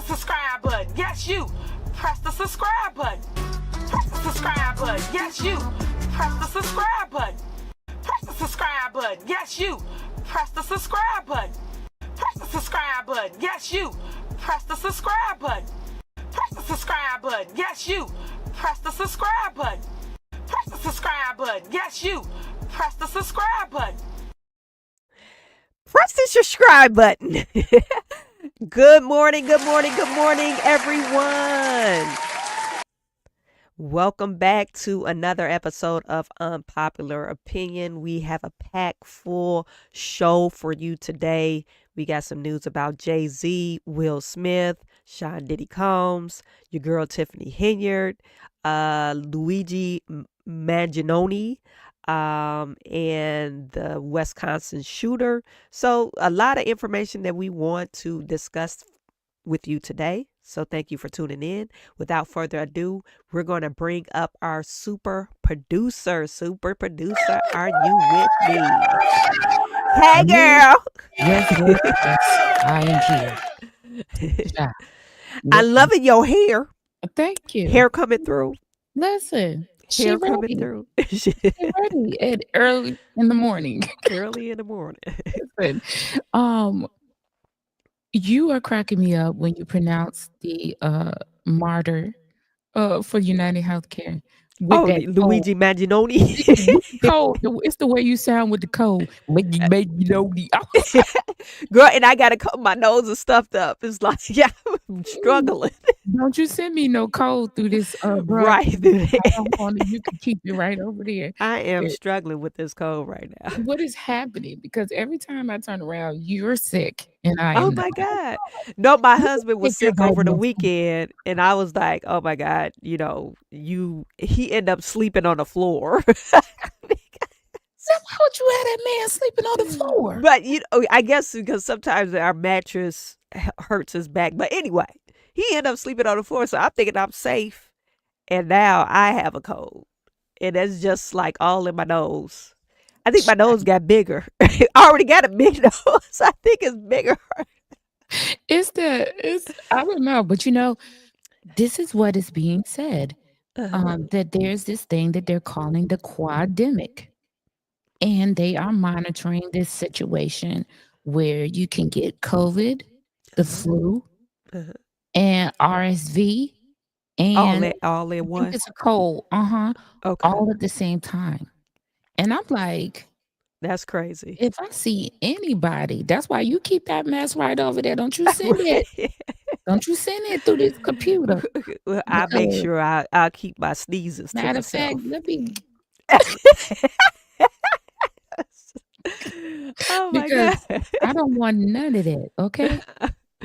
the subscribe button. Yes, you. Press the subscribe button. Press the subscribe button. Yes, you. Press the subscribe button. Press the subscribe button. Yes, you. Press the subscribe button. Press the subscribe button. Yes, you. Press the subscribe button. Press the subscribe button. Yes, you. Press the subscribe button. Press the subscribe button. Yes, you. Press the subscribe button. Press the subscribe button. Good morning, everyone. Welcome back to another episode of Unpopular Opinion. We have a packed full show for you today. We got some news about Jay-Z, Will Smith, Sean Diddy Combs, your girl Tiffany Henyard, Luigi Mangione, and the Wisconsin shooter. So a lot of information that we want to discuss with you today. So thank you for tuning in. Without further ado, we're going to bring up our super producer. Super producer, are you with me? Hey, girl. Yes, I am here. Yeah. I'm loving your hair. Thank you. Hair coming through. Listen, she Hair ready. coming through. She ready at early in the morning. Early in the morning. Listen, you are cracking me up when you pronounce the martyr for United Healthcare. Oh, Luigi Mangione. Code. It's the way you sound with the code. Mangione. Girl, and I gotta cut my nose and stuffed up. It's like, yeah, I'm struggling. Don't you send me no code through this right. I don't want it. You can keep it right over there. I am struggling with this code right now. What is happening? Because every time I turn around, you're sick, and I am. Oh my God! No, my husband was sick over the weekend, and I was like, "Oh my God!" You know, he ended up sleeping on the floor. So why would you have that man sleeping on the floor? But I guess because sometimes our mattress hurts his back. But anyway, he ended up sleeping on the floor, so I'm thinking I'm safe. And now I have a cold, and it's just like all in my nose. I think my nose got bigger. I already got a big nose. I think it's bigger. I don't know, but this is what is being said. That there's this thing that they're calling the quademic. And they are monitoring this situation where you can get COVID, the flu, and RSV, and all in one. It's a cold, Okay. all at the same time. And I'm like, that's crazy. If I see anybody, that's why you keep that mess right over there. Don't you send it? Don't you send it through this computer? Well, I make sure I'll keep my sneezes to Matter of fact, myself. let me. Oh my Because God. I don't want none of that, okay?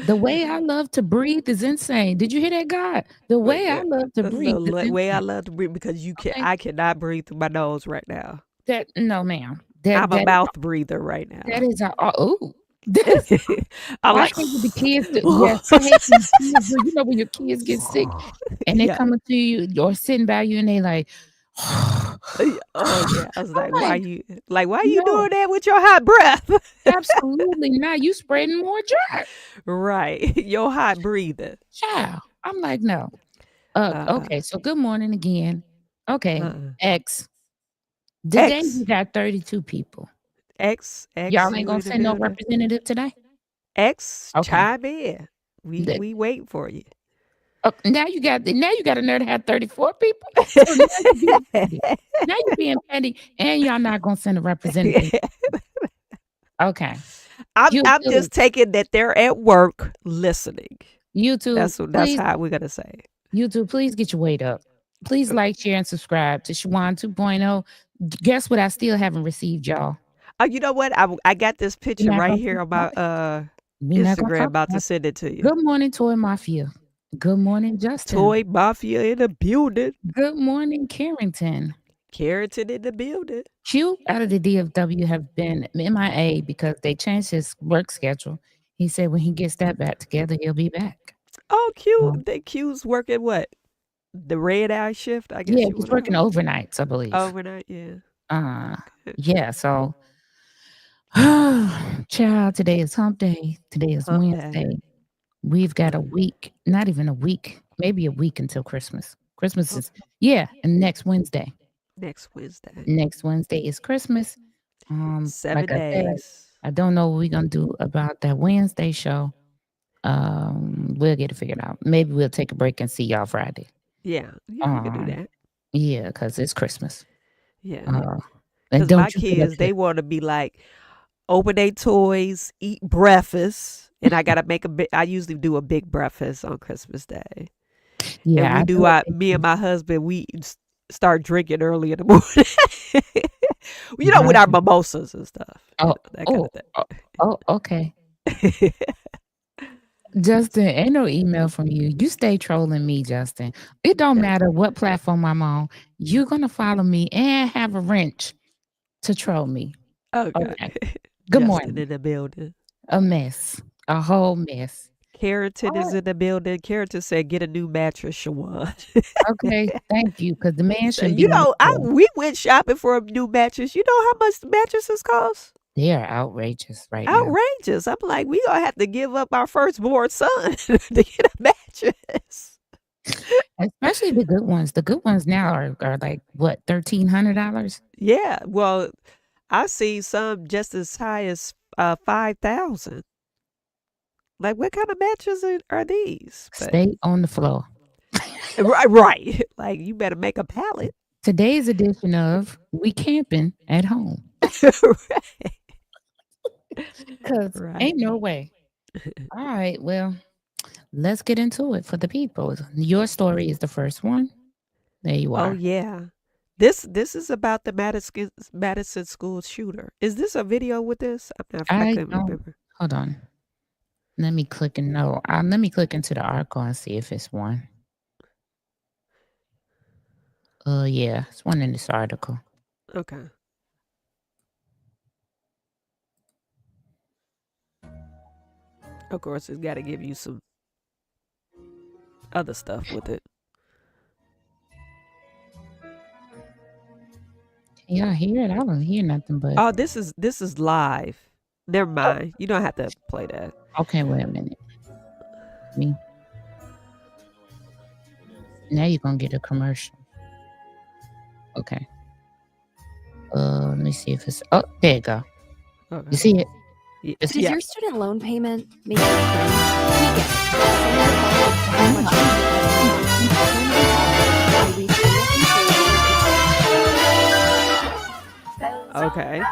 The way I love to breathe is insane. Did you hear that, God? The way I love to breathe. The way I love to breathe, because I cannot breathe through my nose right now. No, ma'am. I'm a mouth breather right now. That is I'm like the kids. Yes, I hate these kids. You know when your kids get sick and they coming to you or sitting by you and they like. Oh yeah, I was like, why you doing that with your hot breath? Absolutely not. You spreading more dirt. Right, your hot breathing. Child, I'm like, no. Okay, so good morning again. Okay, X. Today we got 32 people. X. Y'all ain't gonna send no representative today. X, chime in. We waiting for you. Now you got another have 34 people. So now you're being petty, and y'all not gonna send a representative. Okay, I'm just taking that they're at work listening. YouTube, that's how we're gonna say it. YouTube, please get your weight up. Please like, share, and subscribe to Shawan 2.0. Guess what? I still haven't received y'all. Oh, you know what? I got this picture right here on my Instagram. About to send it to you. Good morning, Toy Mafia. Good morning, Justin. Toy Mafia in the building. Good morning, Carrington. Carrington in the building. Q out of the DFW have been MIA because they changed his work schedule. He said when he gets that back together, he'll be back. Oh, Q. Q's working what? The red eye shift, I guess. Yeah, he's working overnights, I believe. Overnight, yeah. Yeah, so child, today is hump day. Today is Wednesday. We've got a Okay. week, not even a week, maybe a week until Christmas. Christmas Oh, is, yeah, and next Wednesday. next Wednesday. Next Wednesday is Christmas. Like 7 I said, days. I don't know what we're gonna do about that Wednesday show. We'll get it figured out. Maybe we'll take a break and see y'all Friday. Yeah. Yeah, we could do Um, that. yeah, because it's Christmas. Yeah. Uh, and Because my don't you get kids, upset. they want to be like, open their toys, eat breakfast. And I got to make I usually do a big breakfast on Christmas Day. And Yeah, we I do do a big me and one. my husband, start drinking early in the morning. With My our mimosas and stuff, oh, that kind oh, of oh, oh, okay. thing. Justin, ain't no email from you. You stay trolling me, Justin. It don't Yeah. matter what platform I'm on. You're gonna follow me and have a wrench to troll me. Okay. Okay. Good Justin morning. in the building. A mess. A whole mess. Carrington All is right. in the building. Carrington said, "Get a new mattress, Shawan." Okay. Thank you. Because the man So, shouldn't be on the floor. we went shopping for a new mattress. You know how much the mattresses cost? They are outrageous right now. Outrageous. I'm like, we gonna have to give up our firstborn son to get a mattress. Especially the good ones. The good ones now are like what, $1,300? Yeah. Well, I see some just as high as 5,000. Like, what kind of mattress are these? But Stay on the floor. right. Like, you better make a pallet. Today's edition of We Camping at Home. Because Right. ain't no way. All right. Well, let's get into it for the people. Your story is the first one. There you Oh are. yeah. This is about the Madison school shooter. Is this a video with this? I I couldn't don't, remember. hold on. Let me click and no. Let me click into the article and see if it's one. Yeah, it's one in this article. Okay. Of course, it's got to give you some other stuff with it. Can y'all hear it? I don't hear nothing but. Oh, this is live. Never mind. You don't have to play that. Okay, wait a minute. Me. Now you're gonna get a commercial. Okay. Let me see if it's. Oh, there you go. You Okay. see it? Yeah. Does your student loan payment make you cringe? We get it. Send your budget to how much you pay every month. We Okay.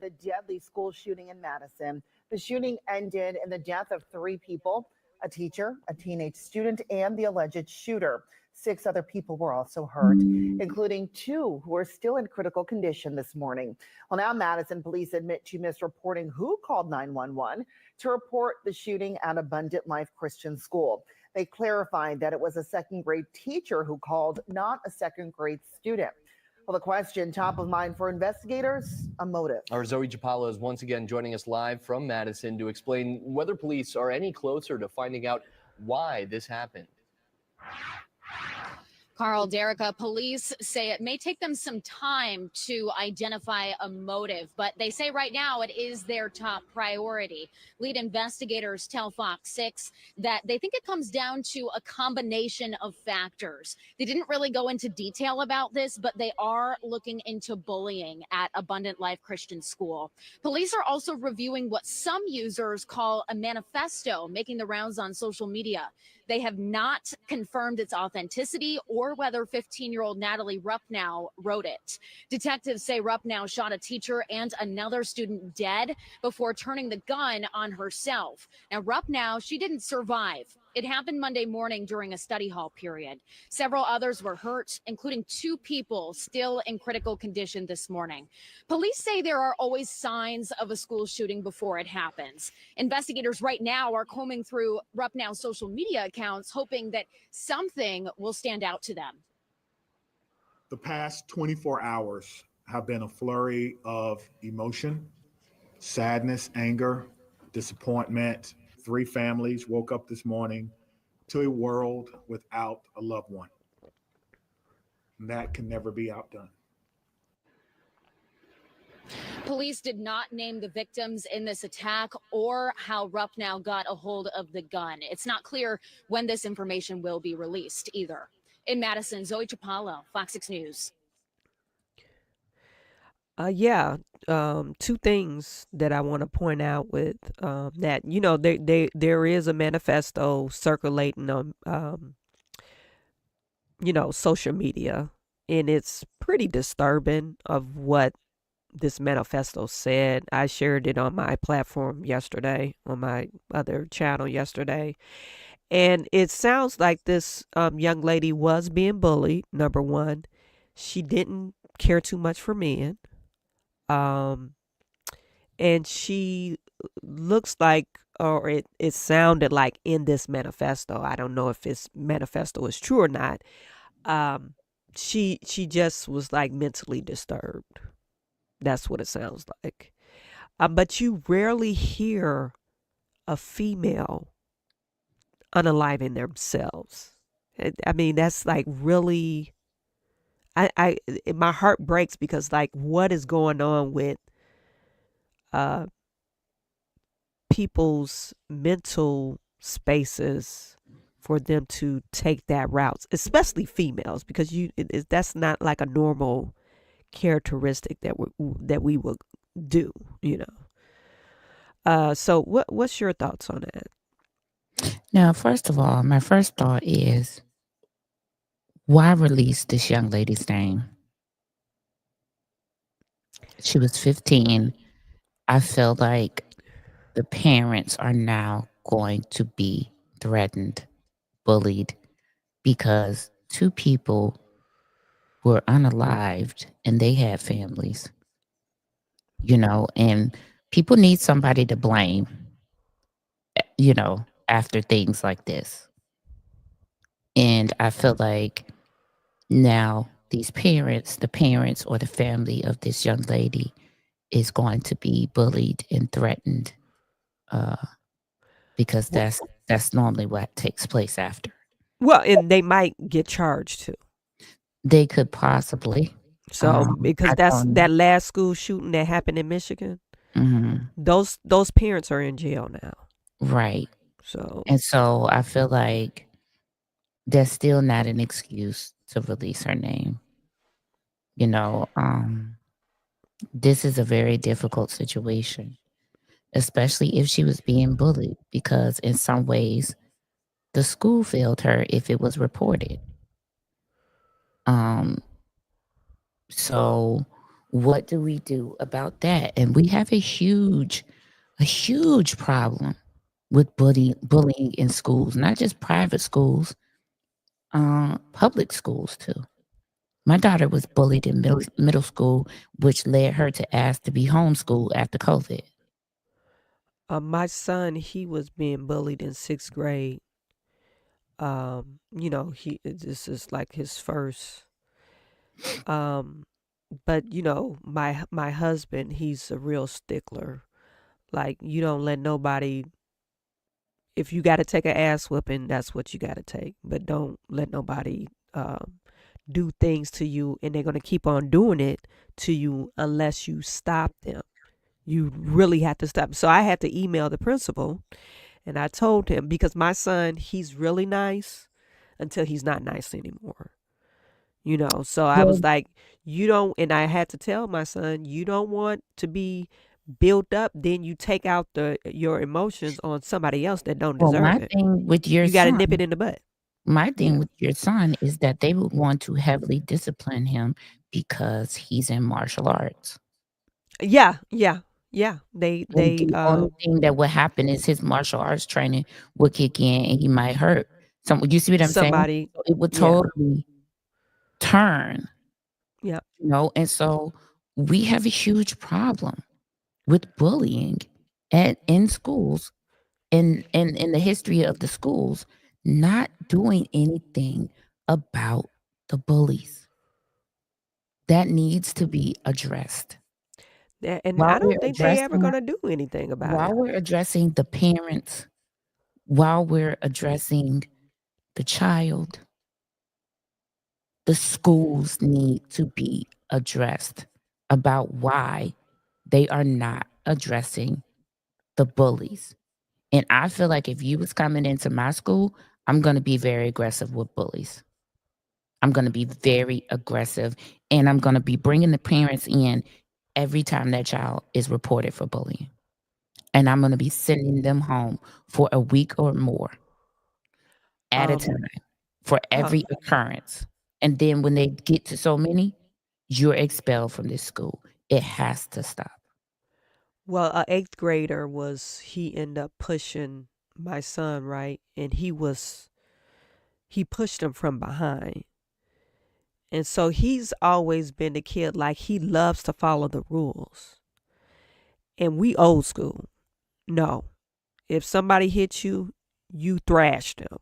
The deadly school shooting in Madison. The shooting ended in the death of 3 people, a teacher, a teenage student, and the alleged shooter. 6 other people were also hurt, including 2 who are still in critical condition this morning. Well, now Madison police admit to misreporting who called 911 to report the shooting at Abundant Life Christian School. They clarified that it was a second grade teacher who called, not a second grade student. Well, the question top of mind for investigators, a motive. Our Zoe Japalo is once again joining us live from Madison to explain whether police are any closer to finding out why this happened. Carl, Derica, police say it may take them some time to identify a motive, but they say right now it is their top priority. Lead investigators tell Fox 6 that they think it comes down to a combination of factors. They didn't really go into detail about this, but they are looking into bullying at Abundant Life Christian School. Police are also reviewing what some users call a manifesto, making the rounds on social media. They have not confirmed its authenticity or whether 15-year-old Natalie Ruppnow wrote it. Detectives say Ruppnow shot a teacher and another student dead before turning the gun on herself. Now, Ruppnow, she didn't survive. It happened Monday morning during a study hall period. Several others were hurt, including 2 people still in critical condition this morning. Police say there are always signs of a school shooting before it happens. Investigators right now are combing through Ruppnow's social media accounts, hoping that something will stand out to them. The past 24 hours have been a flurry of emotion, sadness, anger, disappointment. 3 families woke up this morning to a world without a loved one. And that can never be outdone. Police did not name the victims in this attack or how Ruffnow got a hold of the gun. It's not clear when this information will be released either. In Madison, Zoe Chapalo, Fox 6 News. Yeah, two things that I want to point out with that, there is a manifesto circulating on, social media, and it's pretty disturbing of what this manifesto said. I shared it on my platform yesterday, on my other channel yesterday, and it sounds like this young lady was being bullied. Number one, she didn't care too much for men. Um, and she looks like, or it sounded like in this manifesto, I don't know if this manifesto is true or not, she just was like mentally disturbed. That's what it sounds like. But you rarely hear a female unaliving themselves. I mean, that's like really, my heart breaks, because like what is going on with uh people's mental spaces for them to take that route, especially females, because that's not like a normal characteristic that we would do, you know. So what's your thoughts on that? Now, first of all, my first thought is, why release this young lady's name? She was 15. I feel like the parents are now going to be threatened, bullied, because two people were unalived and they had families, and people need somebody to blame, after things like this. And I feel like now the parents or the family of this young lady is going to be bullied and threatened, because Well, that's normally what takes place after. and they might get charged too. They could possibly. So because I that's don't. that last school shooting that happened in Michigan. Mhm. Those parents are in jail now. Right. So And so I feel like that's still not an excuse to release her name. This is a very difficult situation, especially if she was being bullied, because in some ways the school failed her if it was reported. Um, so what do we do about that? And we have a huge problem with bullying in schools, not just private schools, public schools too. My daughter was bullied in middle school, which led her to ask to be homeschooled after COVID. my son, he was being bullied in 6th grade. This is like his first. But my husband, he's a real stickler. Like, you don't let nobody. If you got to take an ass whooping, that's what you got to take. But don't let nobody do things to you, and they're gonna keep on doing it to you unless you stop them. You really have to stop. So I had to email the principal, and I told him, because my son, he's really nice until he's not nice anymore. So I Well, was like, you don't, and I had to tell my son, you don't want to be built up, then you take out your emotions on somebody else that don't well, deserve my it. thing with your You got to nip son, it in the butt. my thing Yeah. with your son is that they would want to heavily discipline him because he's in martial arts. Yeah, yeah, yeah. And They the only thing that would happen is his martial arts training would kick in and he might hurt. You see what I'm saying? somebody. So it would Yeah, totally turn, yeah. and so we have a huge problem with bullying in schools, and in the history of the schools, not doing anything about the bullies. That needs to be addressed. And While I we're don't think they ever addressing gonna do anything about while it. we're addressing the parents, while we're addressing the child, the schools need to be addressed about why they are not addressing the bullies. And I feel like if you was coming into my school, I'm going to be very aggressive with bullies. I'm going to be very aggressive, and I'm going to be bringing the parents in every time that child is reported for bullying. And I'm going to be sending them home for a week or more at a Um, time for uh, every occurrence. And then when they get to so many, you're expelled from this school. It has to stop. well, a eighth grader he ended up pushing my son, right? And he pushed him from behind. And so he's always been a kid, like he loves to follow the rules. And we old school. No. If somebody hits you, you thrash them.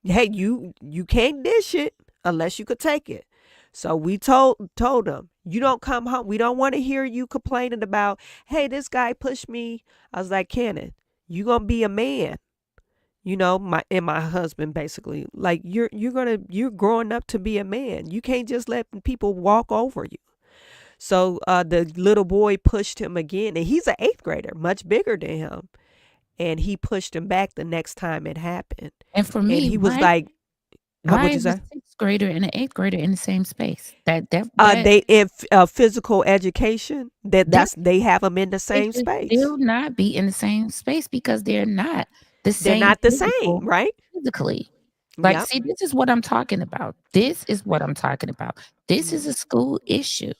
Hey, you can't dish it unless you could take it. So we told them, you don't come home. We don't want to hear you complaining about, hey, this guy pushed me. I was like, Cannon, you gonna be a man. My husband basically, like you're growing up to be a man. You can't just let people walk over you. So the little boy pushed him again, and he's an eighth grader, much bigger than him, and he pushed him back the next time it happened. And for And me, he was like, why what'd you is a say? sixth grader and an eighth grader in the same space? That They in physical education this they have them in the they same should space. still not be in the same space because they're not the They're same not the same, right? physically. Like, Yep. see, this is what I'm talking about. This is what I'm talking about. This is a school issue.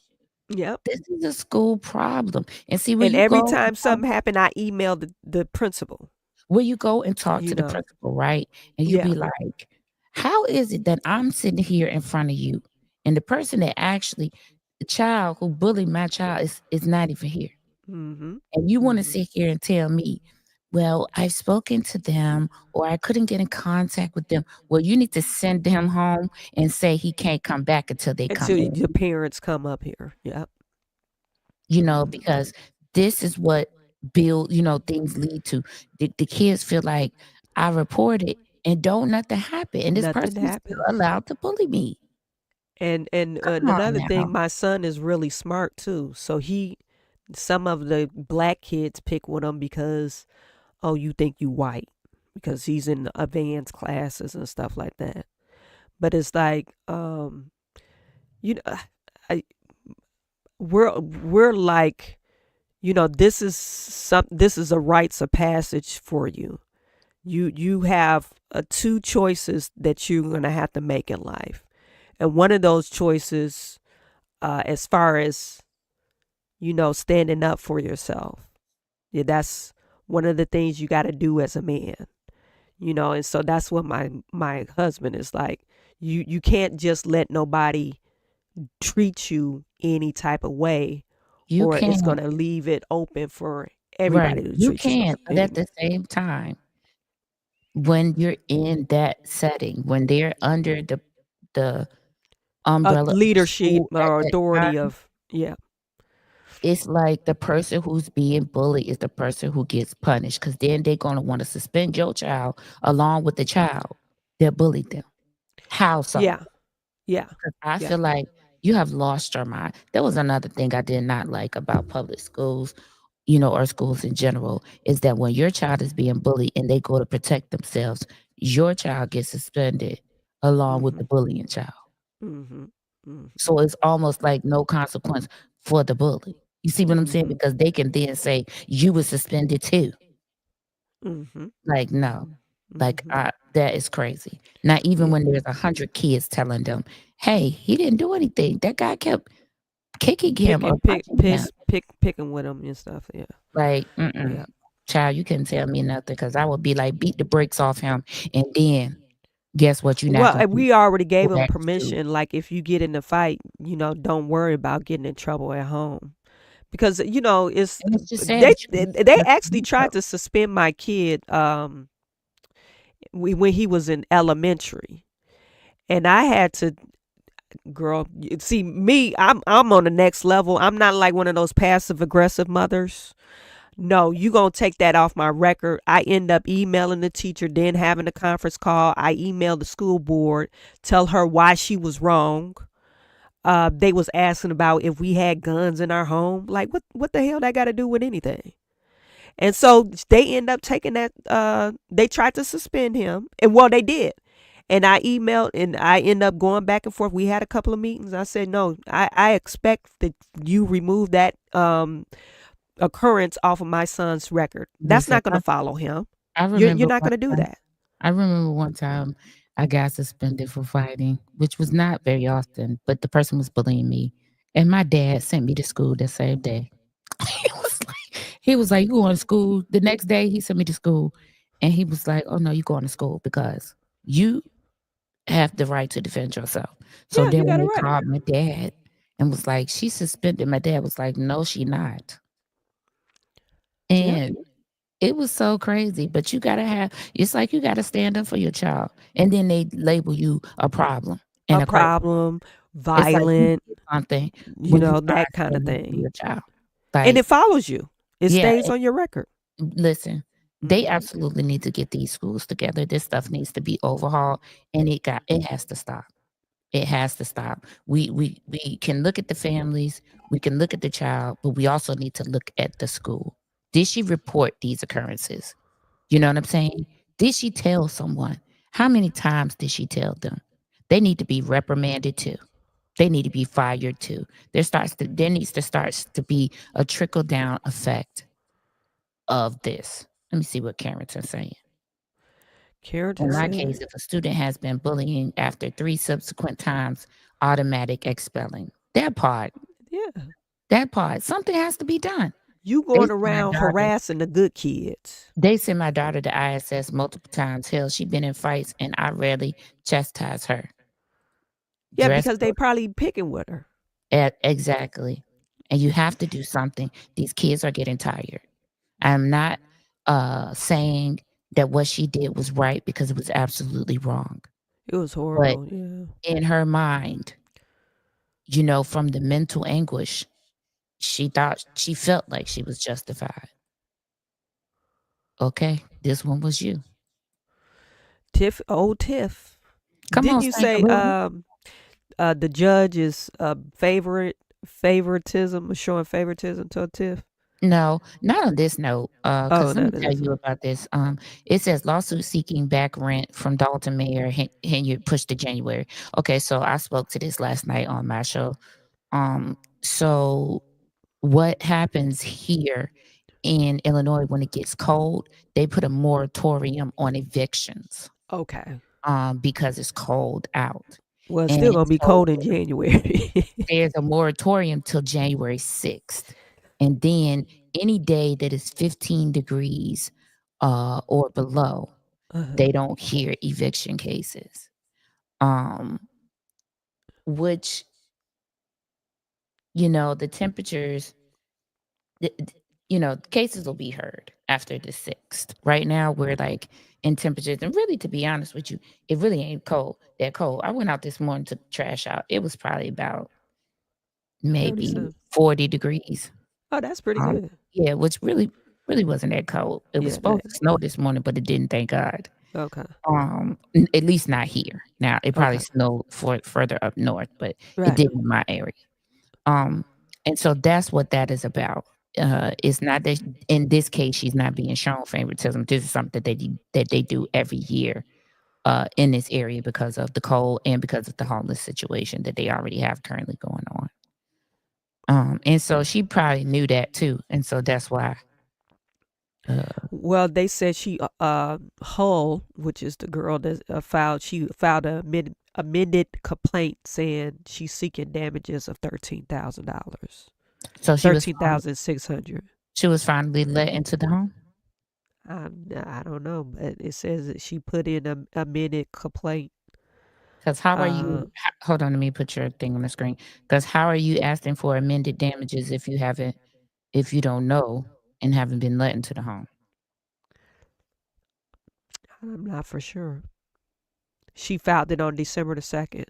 Yep. This is a school problem. And see, And every time something happened, I emailed the principal. where you go and talk You to the know. principal, right? And you Yeah. be like, how is it that I'm sitting here in front of you and the person that actually, the child who bullied my child is not even here? Mm-hmm. And you want to Mm-hmm. sit here and tell me, well, I've spoken to them or I couldn't get in contact with them. Well, you need to send him home and say he can't come back until they come Until in, your parents come up here. Yep. because this is what things lead to. The kids feel like I reported and don't nothing happen. And this Nothing person is still happens. allowed to bully me. And Come on another thing, now. my son is really smart too. So some of the black kids pick with him because, oh, you think you white, because he's in advanced classes and stuff like that. But it's like, you know, I, we're like, this is a rites of passage for you. You have two choices that you're gonna have to make in life, and one of those choices, as far as standing up for yourself, yeah, that's one of the things you got to do as a man. And so that's what my husband is like. You can't just let nobody treat you any type of way, You or it's can't, gonna leave it open for everybody right. to You treat you can't, but at anyway. the same time, when you're in that setting, when they're under the umbrella of the Leadership school at or that authority time, of, yeah. it's like the person who's being bullied is the person who gets punished because then they're going to want to suspend your child along with the child that bullied them. How so? Yeah. Yeah. 'Cause I Yeah. feel like you have lost your mind. That was another thing I did not like about public schools, or schools in general, is that when your child is being bullied and they go to protect themselves, your child gets suspended along with the Mhm. bullying child. Mhm. Mhm. So it's almost like no consequence for the bully. You see what I'm saying? Mhm. Because they can then say, "You were suspended too." Mhm. Like, no. Like, Mhm. that is crazy. Not even Yeah. when there's 100 kids telling them, "Hey, he didn't do anything. That guy kept kicking him or punching him." Picking with them and stuff. Yeah. Like, Yeah. child, you couldn't tell me nothing because I would be like, beat the brakes off him, and then guess what? You're not Well, gonna we already go gave him back to school. permission. Like, if you get in a fight, don't worry about getting in trouble at home, because it's And it's just sad they that you they need they to actually do tried so. to suspend my kid when he was in elementary, and I had to, girl, see me, I'm on the next level. I'm not like one of those passive aggressive mothers. No, you gonna take that off my record. I end up emailing the teacher, then having a conference call. I emailed the school board, tell her why she was wrong. They was asking about if we had guns in our home. Like, what the hell that got to do with anything? And so they end up taking that. They tried to suspend him, and well, they did. And I emailed, and I end up going back and forth. We had a couple of meetings. I said, no, I expect that you remove that occurrence off of my son's record. That's Listen, not going to follow him. I You're remember not one going to do time. that. I remember one time I got suspended for fighting, which was not very often, but the person was bullying me, and my dad sent me to school that same day. He was like, "You going to school?" The next day, he sent me to school, and he was like, "Oh no, you going to school because you have the right to defend yourself." So Yeah, then you when got it they right. called my dad and was like, "She suspended," my dad was like, "No, she not." Yep. And it was so crazy, but it's like you gotta stand up for your child, and then they label you a problem A and a crazy. problem, It's like you violent, did something when you that start kind of standing up for thing. your child. And Like, it follows you. It yeah, stays on your record. listen, they Mhm. absolutely need to get these schools together. This stuff needs to be overhauled, and it has to stop. It has to stop. We can look at the families, we can look at the child, but we also need to look at the school. Did she report these occurrences? You know what I'm saying? Did she tell someone? How many times did she tell them? They need to be reprimanded too. They need to be fired too. There needs to start to be a trickle down effect of this. Let me see what Carrington's saying. Carrington In my said, case, if a student has been bullying after 3 subsequent times, automatic expelling. yeah, That part, something has to be done. you They going sent my around daughter harassing the good kids. they sent my daughter to ISS multiple times. Hell, she been in fights and I rarely chastise her. Yeah, Dress because they code. probably picking with her. Exactly. And you have to do something. These kids are getting tired. I'm not saying that what she did was right because it was absolutely wrong. It was But horrible. Yeah. in her mind, from the mental anguish, she felt like she was justified. Okay, this one was you. Old Tiff. Come Didn't on, you St. say Louis. the judge is favoritism, showing favoritism to Tiff? No, not on this note. Oh, Because let no, me that tell is. you about this. It says lawsuit seeking back rent from Dalton Mayor Henyard pushed to January. Okay, so I spoke to this last night on my show. So what happens here in Illinois when it gets cold? They put a moratorium on evictions. Okay. Because it's cold out, Well, it's and still gonna be so cold in January. there's a moratorium till January 6th. And then any day that is 15 degrees or below, Uh-huh. they don't hear eviction cases. Which, the temperatures, cases will be heard after the 6th. Right now, we're like in temperatures, and really, to be honest with you, it really ain't that cold. I went out this morning to trash out. It was probably about maybe 37. 40 degrees. Oh, that's pretty Um, good. yeah, which really wasn't that cold. It was Yeah, that supposed to snow this morning, but it didn't, thank God. okay. At least not here. Now, it probably Okay. snowed further up north, but it Right. didn't in my area. And so that's what that is about. It's not that in this case she's not being shown favoritism. This is something that they do every year in this area because of the cold and because of the homeless situation that they already have currently going on. And so she probably knew that too, and so that's why. Well, they said she Hull, which is the girl that filed a amended complaint saying she's seeking damages of $13,000. So $13,600. she was finally let into the home. I don't know, but it says that she put in a amended complaint. Because how are you? Hold on, let me put your thing on the screen. Because how are you asking for amended damages if you don't know and haven't been let into the home? I'm not for sure. She filed it on December the 2nd.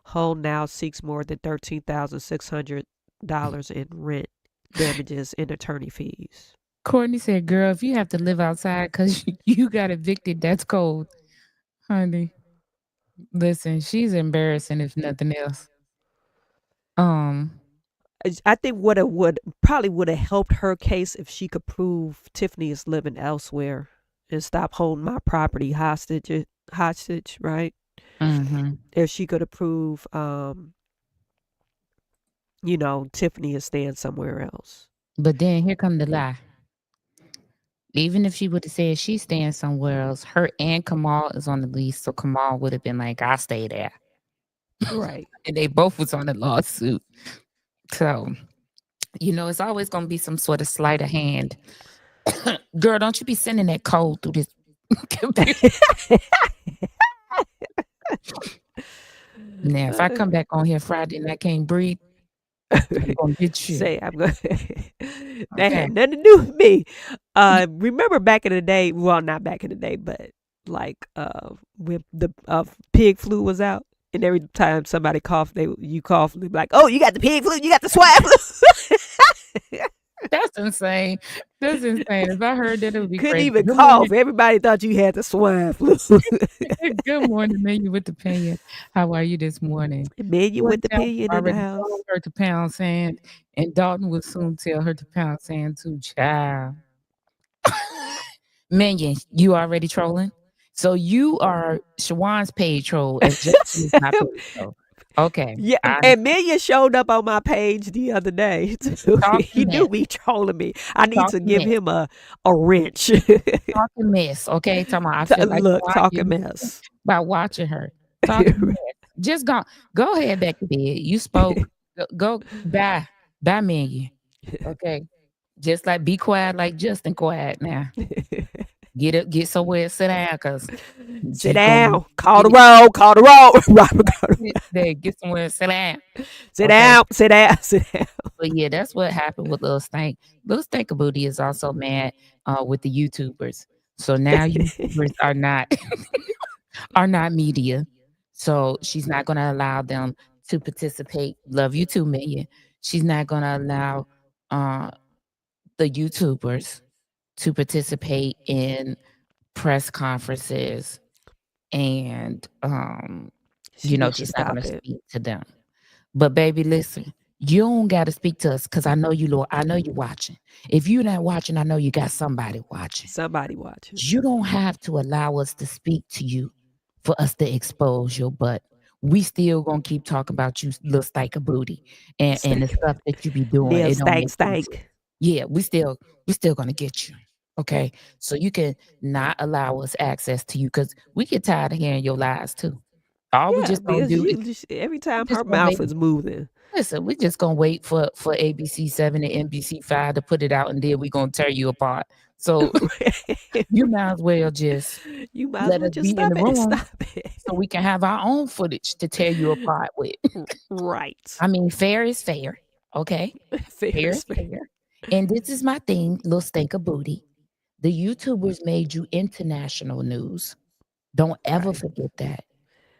Hull now seeks more than $13,600 in rent damages and attorney fees. Courtney said, "Girl, if you have to live outside because you got evicted, that's cold, honey." Listen, she's embarrassing if nothing else. Um, I think what it would probably would have helped her case if she could prove Tiffany is living elsewhere and stop holding my property hostage, right? mhm. If she could have proved, Tiffany is staying somewhere else. But then here come the lie. Even if she would have said she's staying somewhere else, her and Kamal is on the lease, so Kamal would have been like, "I stay there," Right. and they both was on the lawsuit. So it's always gonna be some sort of sleight of hand. Girl, don't you be sending that code through this computer. Now, if I come back on here Friday and I can't breathe, I'm gonna get you. Say I'm going. That Okay. had nothing to do with me. Remember back in the day? Well, not back in the day, but like when the pig flu was out, and every time somebody coughed, you cough, they'd be like, "Oh, you got the pig flu, you got the swine flu." That's insane. That's insane. If I heard that, it would be Couldn't crazy. even Good cough. morning. Everybody thought you had the swine flu. Good morning, Menu with the opinion. How are you this morning? Menu with the Down opinion in the already house. told her to pound sand, and Dalton will soon tell her to pound sand too, child. Minion, you already trolling? So you are Shawan's paid troll and Justin is my paid troll. Okay. Yeah, I and Million showed up on my page the other day. Too. Talk He mess. knew me trolling me. I need to Talking give mess. him a wrench. Talking mess. Okay. Talking about, I feel like Look, I talking get mess. by watching her. Talking mess. Just go ahead back to bed. You spoke. Go bye. Bye, Minion. Okay. Just like be quiet like Justin quiet now. Get somewhere, sit down, cause Sit you gonna down. Call the get roll. Call the roll. Robert, call the it there. Get somewhere, sit down. Sit Okay. down. Sit down. Sit down. But yeah, that's what happened with Lil Stank. Lil Stank Booty is also mad with the YouTubers. So now YouTubers are not are not media. So she's not gonna allow them to participate. Love you too, Million. She's not gonna allow the YouTubers to participate in press conferences and She needs to she's not gonna stop it. speak to them. But baby, listen, you don't gotta speak to us because I know you watching. If you're not watching, I know you got somebody watching. Somebody watching. You don't have to allow us to speak to you for us to expose your butt. We still gonna keep talking about you little stank of booty and the stuff that you be doing. Lil It don't make stank. sense. Yeah, we still gonna get you. Okay. So you can not allow us access to you because we get tired of hearing your lies too. All we Yeah, just gonna because do you is just every time just her gonna mouth wait. is moving. Listen, we just gonna wait for ABC 7 and NBC 5 to put it out, and then we gonna tear you apart. So you might as well just You might as let well us just be in stop the it. room Stop it. so we can have our own footage to tear you apart with. Right. I mean, fair is fair, okay? Fair Fair is is fair. fair. And this is my thing, little stink of booty. The YouTubers made you international news. Don't ever Right. forget that.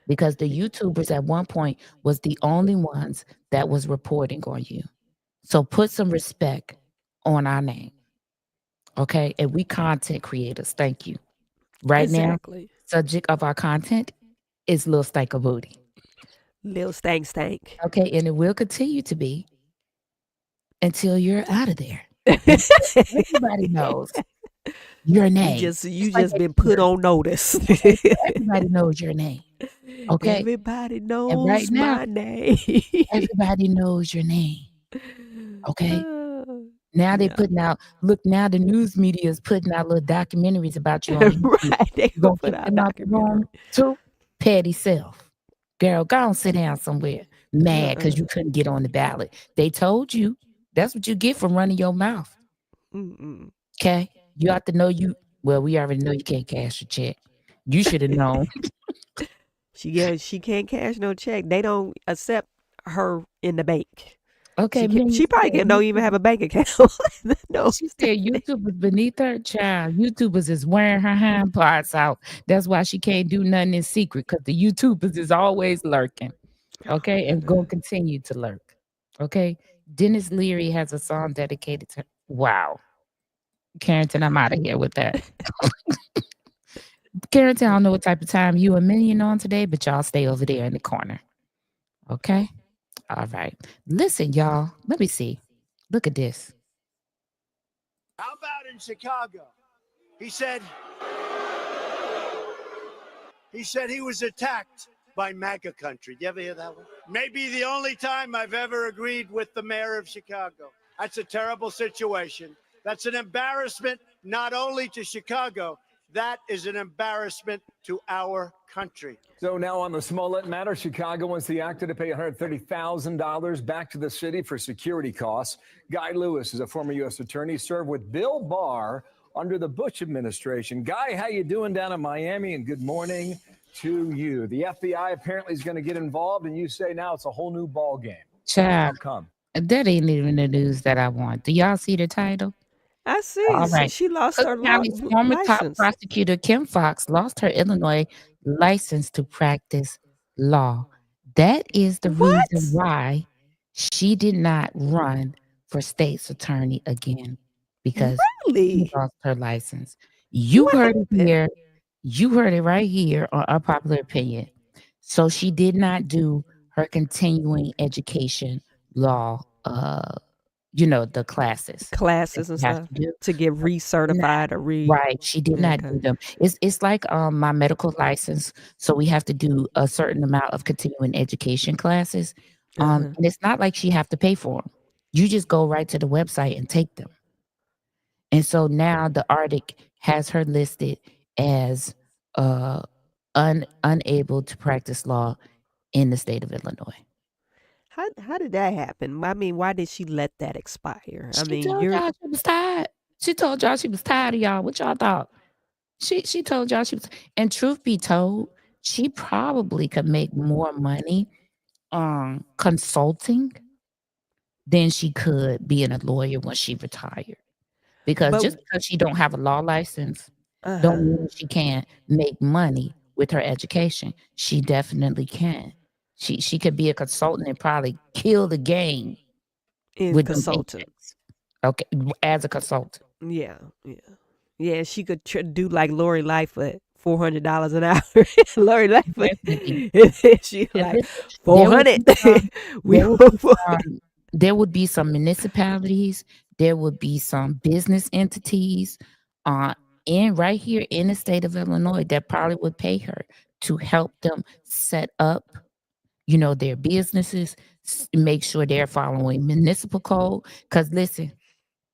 Because the YouTubers at one point was the only ones that was reporting on you. So put some respect on our name. Okay. And we content creators. Thank you. Right Exactly. now, subject of our content is Lil Stank of Booty. Lil stank. Okay. And it will continue to be until you're out of there. Everybody knows your name. You like just that been put shirt. on notice. Everybody knows your name. Okay. Everybody And knows right now, my name. everybody knows your name. Okay. Now they Yeah. putting out, look, now the news media is putting out little documentaries about you on YouTube. Right. They You gonna gonna put kick out them out the room documentary. too? Petty self. Girl, go and sit down somewhere. Mad because you couldn't get on the ballot. They told you. That's what you get from running your mouth. Mm-mm. Okay? You have to know we already know you can't cash a check. You should have known. She can't cash no check. They don't accept her in the bank. Okay, She probably don't even have a bank account. No. She said YouTube is beneath her child. YouTubers is wearing her hind parts out. That's why she can't do nothing in secret because the YouTubers is always lurking. Okay, and gonna continue to lurk. Okay, Dennis Leary has a song dedicated to. Wow, Carrington, I'm out of here with that. Carrington, I don't know what type of time you and Million on today, but y'all stay over there in the corner. Okay, All right. Listen, y'all. Let me see. Look at this. How about in Chicago? He said he was attacked by MAGA country. Do you ever hear that one? Maybe the only time I've ever agreed with the mayor of Chicago. That's a terrible situation. That's an embarrassment not only to Chicago, that is an embarrassment to our country. So now on the Smollett matter, Chicago wants the actor to pay $130,000 back to the city for security costs. Guy Lewis is a former U.S. attorney, served with Bill Barr under the Bush administration. Guy, how you doing down in Miami? And good morning to you. The FBI apparently is going to get involved, and you say now it's a whole new ball game. How Child, come? that ain't even the news that I want. Do y'all see the title? I see. All right. She lost Cook her County's former top license. prosecutor Kim Fox lost her Illinois license to practice law. That is the What? reason why she did not run for state's attorney again, because she Really? lost her license. You What heard it happened? here. You heard it right here on Unpopular Opinion. So she did not do her continuing education law, the classes that Classes and you have stuff to do. to get She did not. recertified or Right, she did not do okay. them. It's like my medical license. So we have to do a certain amount of continuing education classes. Uh-huh. And it's not like she have to pay for them. You just go right to the website and take them. And so now the Arctic has her listed as unable to practice law in the state of Illinois. How did that happen? I mean, why did she let that expire? I She mean, told y'all she was tired. She told y'all she was tired of y'all. What y'all thought? She told y'all she was, and truth be told, she probably could make more money consulting than she could being a lawyer when she retired. Because but just because she don't have a law license, uh-huh. don't mean she can't make money with her education. She definitely can. She could be a consultant and probably kill the game in with them consultant. paychecks. Okay, as a consultant. Yeah. Yeah, she could do like Lori Lightfoot, $400 an hour. Lori Lightfoot, Definitely. she And like listen, 400. there would be some municipalities, there would be some business entities, in right here in the state of Illinois that probably would pay her to help them set up, their businesses, make sure they're following municipal code. Because listen,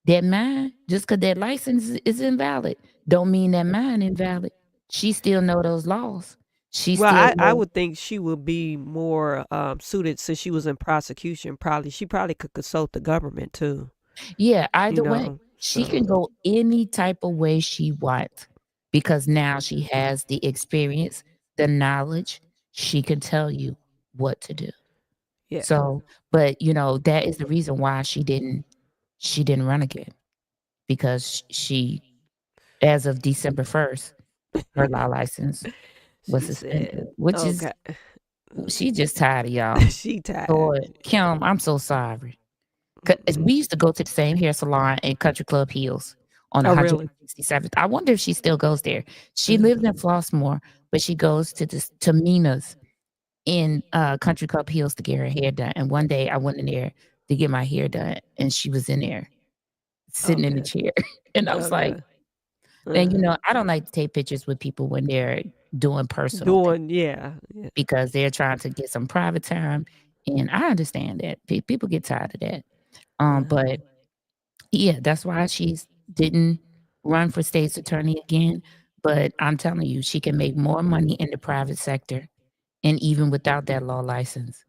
that mine, just because that license is invalid, don't mean that mine invalid. She still know those laws. She Well, still I know. would think she would be more suited since she was in prosecution. She probably could consult the government too. Yeah, either way, she can so go any type of way she wants because now she has the experience, the knowledge. She can tell you what to do. yeah. So, but that is the reason why she didn't run again, because she, as of December 1st, her law license was She suspended, said, which is okay. she just tired of y'all. She tired. Lord, Kim, I'm so sorry. 'Cause we used to go to the same hair salon in Country Club Hills on Oh, really? 167th. I wonder if she still goes there. She lives in Flossmoor, but she goes to Mina's in Country Club Hills to get her hair done. And one day I went in there to get my hair done, and she was in there sitting in the chair. And I was like, and I don't like to take pictures with people when they're doing personal things yeah. because they're trying to get some private time. And I understand that. People get tired of that. But yeah, that's why she didn't run for state's attorney again. But I'm telling you, she can make more money in the private sector, and even without that law license,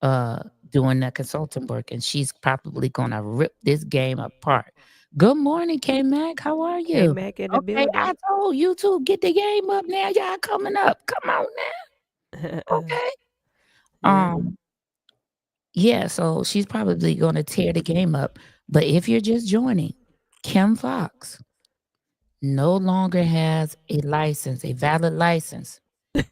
doing that consultant work. And she's probably gonna rip this game apart. Good morning, K Mac. How are K you? Mac in the Okay, building. I told you to get the game up now. Y'all coming up. Come on now. Okay. Yeah. Yeah, so she's probably going to tear the game up. But if you're just joining, Kim Fox no longer has a license, a valid license to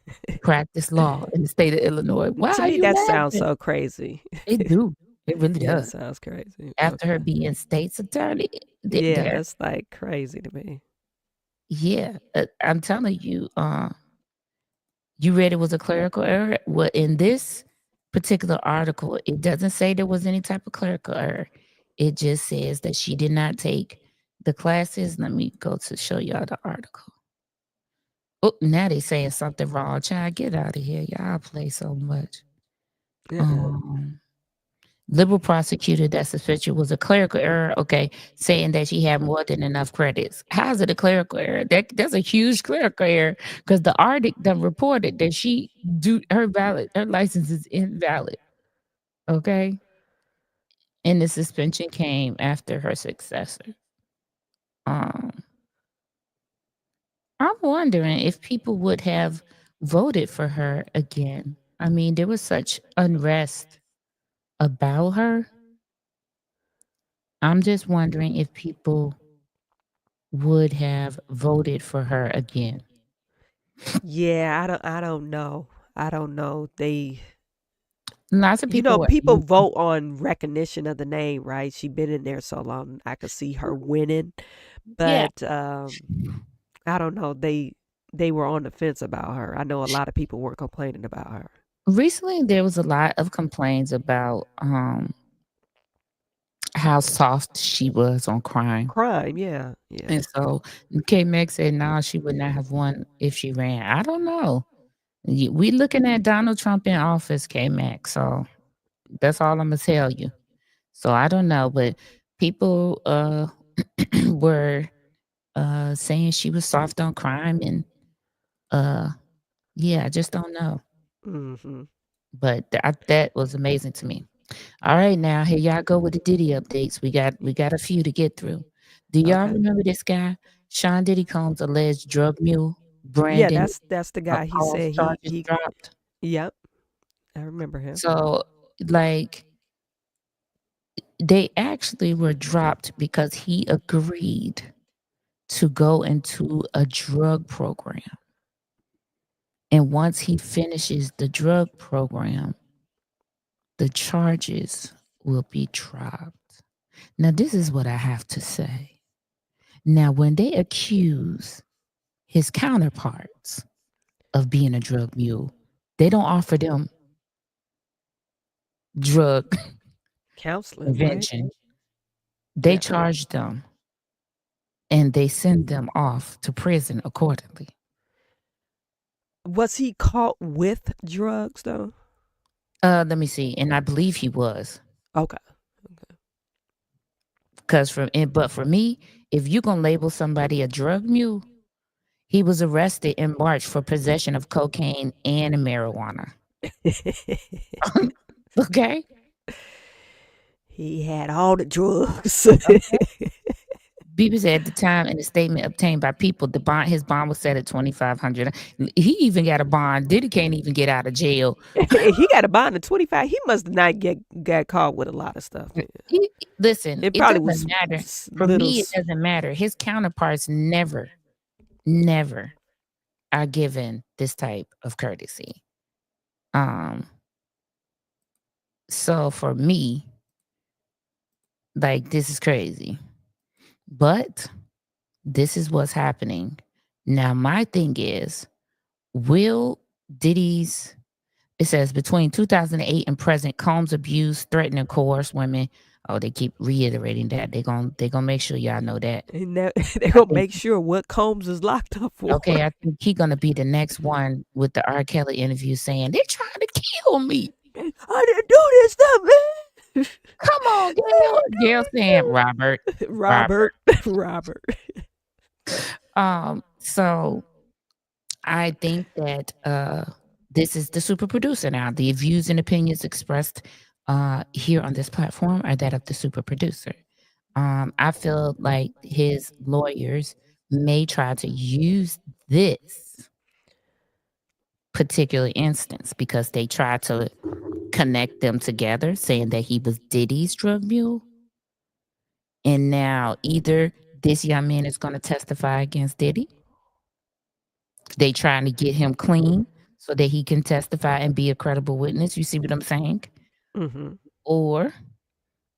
practice law in the state of Illinois. Why To are me, you that sounds laughing? so crazy. It do. It really Yeah, it does. sounds crazy. After her Okay. being state's attorney, Yeah, that's like crazy to me. yeah, I'm telling you, you read it was a clerical error. Well, in this particular article, it doesn't say there was any type of clerical error. It just says that she did not take the classes. Let me go to show y'all the article. Oh, now they saying something wrong. Child, get out of here. Y'all play so much. Liberal prosecutor that suspected was a clerical error. Okay, saying that she had more than enough credits. How's it a clerical error? That's a huge clerical error because the article done reported that her license is invalid. Okay, and the suspension came after her successor. Um, I'm wondering if people would have voted for her again. I mean, there was such unrest about her. I'm just wondering if people would have voted for her again. Yeah, I don't know. I don't know. Lots of people were People angry. vote on recognition of the name, right? She been in there so long, I could see her winning. Yeah. But I don't know. They were on the fence about her. I know a lot of people were complaining about her. Recently, there was a lot of complaints about how soft she was on crime. Crime, yeah, yeah. And so K Meg said, no, she would not have won if she ran. I don't know. We looking at Donald Trump in office, K Meg. So that's all I'm gonna tell you. So I don't know, but people were saying she was soft on crime, and yeah, I just don't know. Mm-hmm. But that was amazing to me. All right, now here y'all go with the Diddy updates. We got a few to get through. Do y'all Okay. remember this guy, Sean Diddy Combs' alleged drug mule, Yeah, Brandon that's the guy. He false said charges he dropped? Yep, I remember him. So, like, they actually were dropped because he agreed to go into a drug program. And once he finishes the drug program, the charges will be dropped. Now, this is what I have to say. Now, when they accuse his counterparts of being a drug mule, they don't offer them drug Counseling, right? prevention. They Yeah. charge them and they send them off to prison accordingly. Was he caught with drugs though? Let me see. And I believe he was. Okay. But for me, if you're gonna label somebody a drug mule, he was arrested in March for possession of cocaine and marijuana. Okay. He had all the drugs. Bieber said at the time in a statement obtained by People, his bond was set at $2,500. He even got a bond. Diddy can't even get out of jail. He got a bond of 25. He must not got caught with a lot of stuff. Listen, It it probably doesn't was matter. For me, it doesn't matter. His counterparts never are given this type of courtesy. So for me, like, this is crazy. But this is what's happening. Now, my thing is, will Diddy's, it says between 2008 and present, Combs abused, threatened, and coerced women. Oh, they keep reiterating that. They're gonna make sure y'all know that. They're gonna make sure what Combs is locked up for. Okay, I think he's gonna be the next one with the R. Kelly interview saying they're trying to kill me. I didn't do this stuff, man. Come on, Gail. Gail saying Robert. So I think that this is the super producer now. The views and opinions expressed here on this platform are that of the super producer. I feel like his lawyers may try to use this particular instance because they try to connect them together, saying that he was Diddy's drug mule. And now either this young man is going to testify against Diddy. They trying to get him clean so that he can testify and be a credible witness. You see what I'm saying? Mm-hmm. Or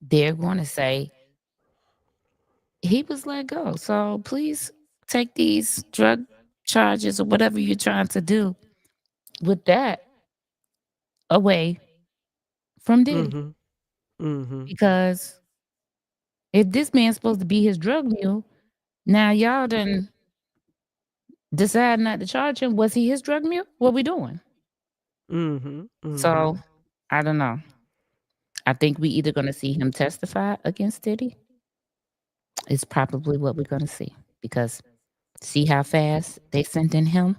they're going to say he was let go. So please take these drug charges or whatever you're trying to do with that away from Diddy. Mm-hmm. Mm-hmm. Because if this man's supposed to be his drug mule, now y'all done decide not to charge him. Was he his drug mule? What we doing? Mm-hmm. Mm-hmm. So I don't know. I think we either gonna see him testify against Diddy. It's probably what we're gonna see because see how fast they sent in him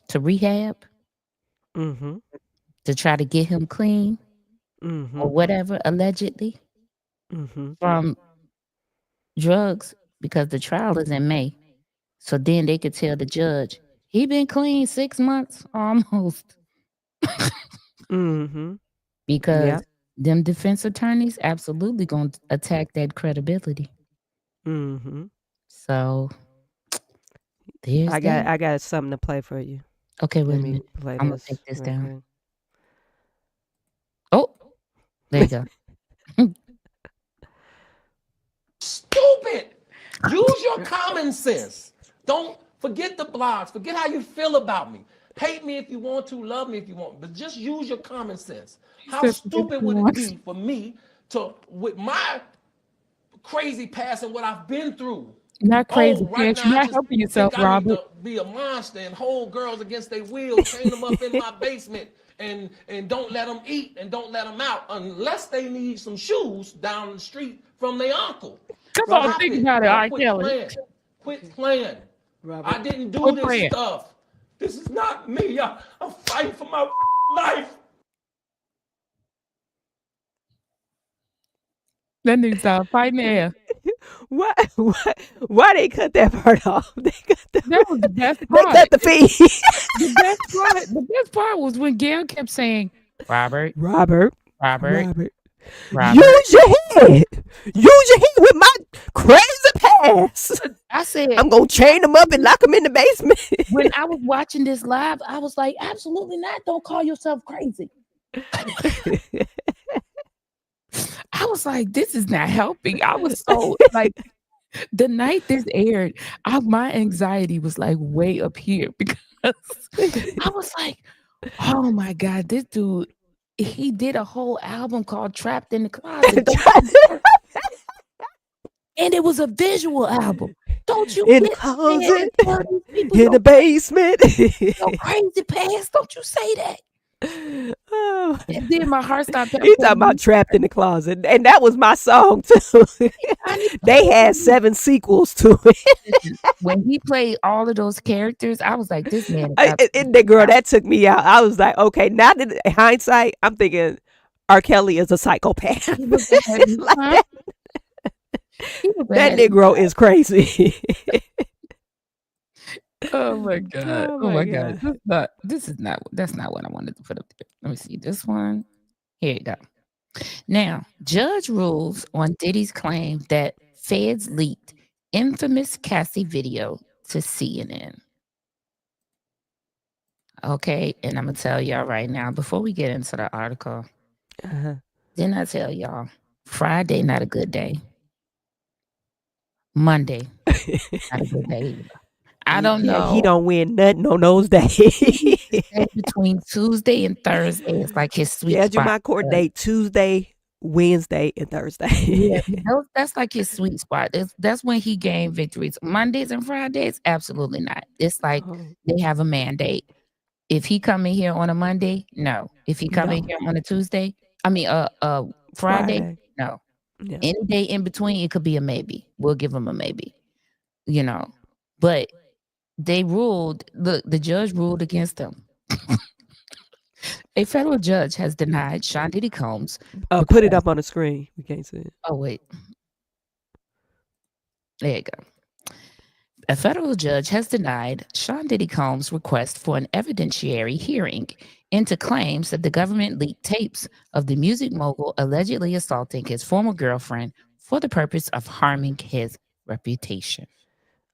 to rehab Mm-hmm. to try to get him clean Mm-hmm. or whatever allegedly Mm-hmm. from drugs because the trial is in May. So then they could tell the judge he been clean 6 months almost Mm-hmm. because Yep. them defense attorneys absolutely gonna attack that credibility. Mm-hmm. So there's that. I got something to play for you. Okay, wait Let a me minute. play I'm gonna this take this real down. quick. Oh, there you go. Stupid. Use your common sense. Don't forget the blogs. Forget how you feel about me. Hate me if you want to, love me if you want, but just use your common sense. How stupid would it be for me to, with my crazy past and what I've been through? Not crazy, Right Chris. now You're I not just helping yourself, think I need Robert. to be a monster and hold girls against their will, chain them up in my basement, and don't let them eat and don't let them out unless they need some shoes down the street from their uncle. Come on, Stop think it. about it, Y'all R. quit Kelly. playing. Quit playing. I didn't do Quit this playing. stuff. This is not me. I'm fighting for my life. That nigga started fighting the air. Why they cut that part off? They cut That was the best they part. cut the feed. The best part was when Gail kept saying, Robert, Robert. Robert. Use your head. Use your head with my crazy past. I said, I'm gonna chain them up and lock them in the basement. when I was watching this live, I was like, absolutely not. Don't call yourself crazy. I was like, this is not helping. I was so like, the night this aired, my anxiety was like way up here because I was like, oh my God, this dude, he did a whole album called Trapped in the Closet. And it was a visual album. Don't you in the get closet, people in the basement. your crazy past? Don't you say that? Oh. And then my heart stopped. He talking about Trapped in the Closet, and that was my song too. They had 7 sequels to it. When he played all of those characters, I was like, this man. And the girl that took me out. I was like, okay, now that in hindsight, I'm thinking R. Kelly is a psychopath. Like that Negro is crazy. Oh my God. Oh Oh my my God. That's not what I wanted to put up there. Let me see this one. Here you go. Now, judge rules on Diddy's claim that feds leaked infamous Cassie video to CNN. Okay, and I'm gonna tell y'all right now, before we get into the article, didn't I tell y'all Friday not a good day? Monday, not a good day either. I don't know. He don't win nothing on those days. Between Tuesday and Thursday, it's like his sweet Schedule spot. my court date Tuesday, Wednesday, and Thursday. Yeah, that's like his sweet spot. That's when he gained victories. Mondays and Fridays, absolutely not. It's like they have a mandate. If he come in here on a Monday, no. If he come in here on a Tuesday, Friday, no. Yeah. Any day in between, it could be a maybe. We'll give him a maybe. But they ruled. Look, the judge ruled against him. A federal judge has denied Sean Diddy Combs. Put it up on the screen. We can't see it. Oh, wait. There you go. A federal judge has denied Sean Diddy Combs' request for an evidentiary hearing into claims that the government leaked tapes of the music mogul allegedly assaulting his former girlfriend for the purpose of harming his reputation.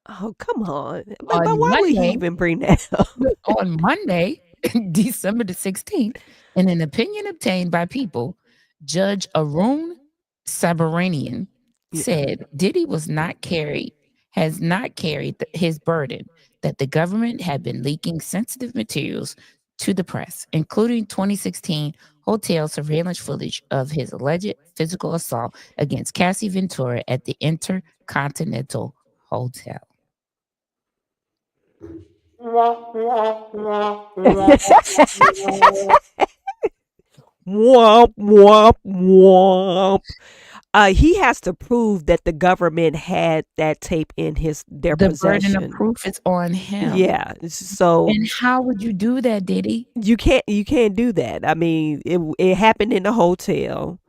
Oh, come on. But why would he even bring that up? On Monday, December the 16th, in an opinion obtained by People, Judge Arun Sabaranian said Diddy has not carried his burden that the government had been leaking sensitive materials to the press, including 2016 hotel surveillance footage of his alleged physical assault against Cassie Ventura at the Intercontinental Hotel. Womp, womp, womp. He has to prove that the government had that tape in their The burden of possession. proof is on him. Yeah. So And how would you do that, Diddy? you can't do that. I mean, it happened in the hotel.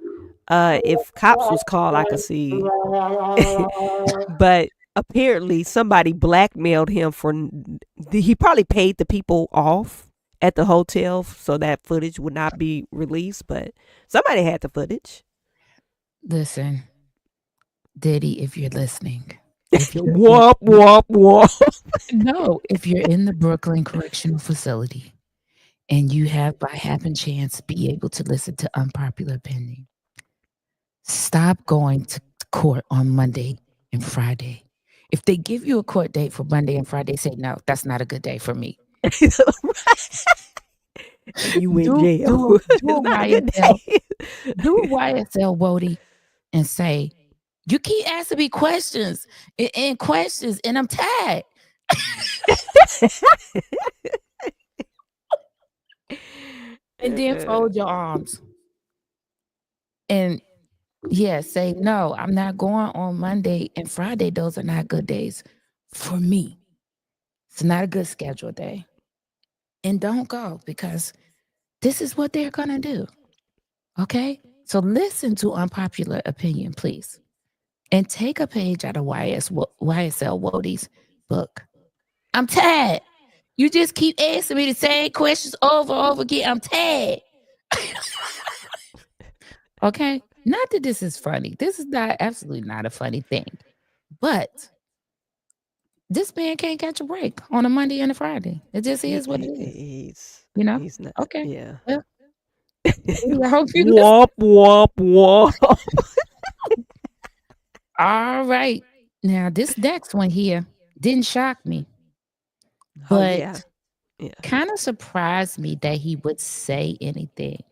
If cops was called, I could see. But apparently somebody blackmailed him he probably paid the people off at the hotel so that footage would not be released, but somebody had the footage. Listen, Diddy, if you're listening. If you're Womp, womp, womp. No, if you're in the Brooklyn Correctional Facility and you have by happen chance be able to listen to Unpopular Opinion, stop going to court on Monday and Friday. If they give you a court date for Monday and Friday, say no, that's not a good day for me. You in jail. Do a YSL, Wody, and say, you keep asking me questions and questions, and I'm tired. And then fold your arms. And say, no, I'm not going on Monday and Friday. Those are not good days for me. It's not a good schedule day. And don't go, because this is what they're going to do. Okay? So listen to Unpopular Opinion, please. And take a page out of YSL Wody's book. I'm tired. You just keep asking me the same questions over and over again. I'm tired. Okay? Not that this is funny. This is absolutely not a funny thing. But this man can't catch a break on a Monday and a Friday. It just is what it is. He's not. Okay. Yeah. Well, I hope you womp, womp, womp. All right. Now, this next one here didn't shock me, but kind of surprised me that he would say anything,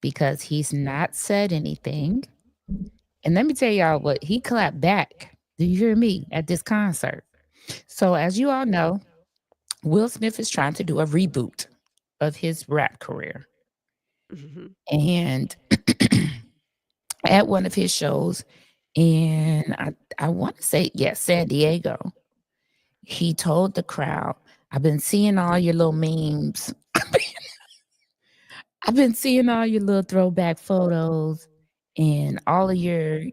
because he's not said anything. And let me tell y'all what, he clapped back. Do you hear me? At this concert. So as you all know, Will Smith is trying to do a reboot of his rap career. Mm-hmm. And at one of his shows, and I want to say, San Diego, he told the crowd, I've been seeing all your little memes. I've been seeing all your little throwback photos and all of your,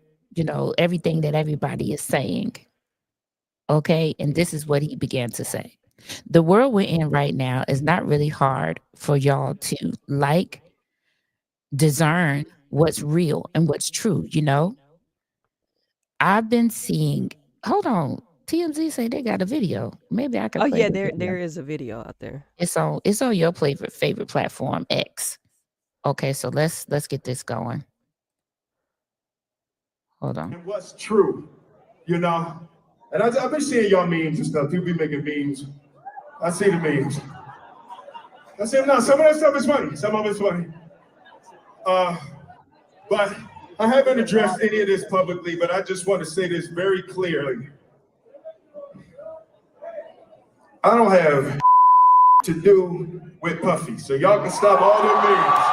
everything that everybody is saying. Okay. And this is what he began to say. The world we're in right now is not really hard for y'all to discern what's real and what's true, I've been seeing, hold on, TMZ say they got a video. Maybe I can play the video. There is a video out there. It's on your favorite platform, X. Okay, so let's get this going. Hold on. And what's true, And I've been seeing y'all memes and stuff. People be making memes. I see the memes. I see them now. Some of that stuff is funny. Some of it's funny. But I haven't addressed any of this publicly, but I just want to say this very clearly. I don't have to do with Puffy, so y'all can stop all them memes.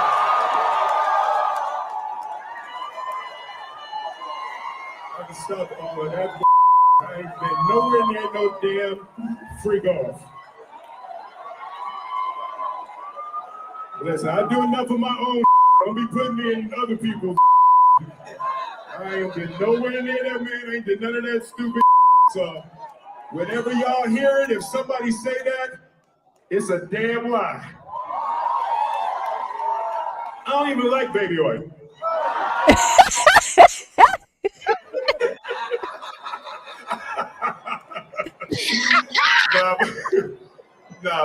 I can stop all of that. I ain't been nowhere near no damn freak off. Listen, I do enough of my own. Don't be putting me in other people's. I ain't been nowhere near that, man. I ain't did none of that stupid. So, whenever y'all hear it, if somebody say that, it's a damn lie. I don't even like baby oil.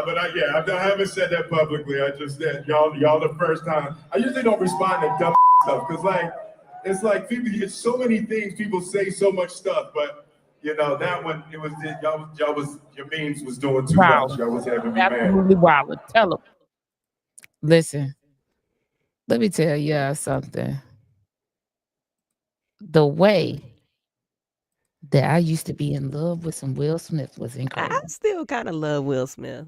But I haven't said that publicly. I just said y'all the first time. I usually don't respond to dumb stuff because it's like people. It's so many things people say, so much stuff. But that one, it was y'all was your memes was doing too much. Y'all was having me mad. Absolutely wild. Tell them. Listen, let me tell y'all something. The way that I used to be in love with some Will Smith was I incredible. still kind of love Will Smith.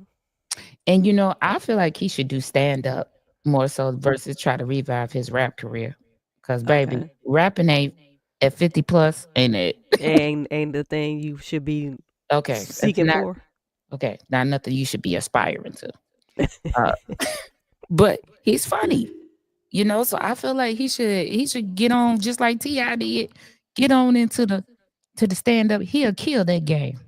And I feel like he should do stand up more so versus try to revive his rap career. Cause baby, Okay. rapping ain't at 50 plus, ain't it? Ain't the thing you should be Okay, it's seeking not for. okay. Not nothing you should be aspiring to. Uh, but he's funny, So I feel like he should get on just like T.I. did. Get on into the stand up. He'll kill that game.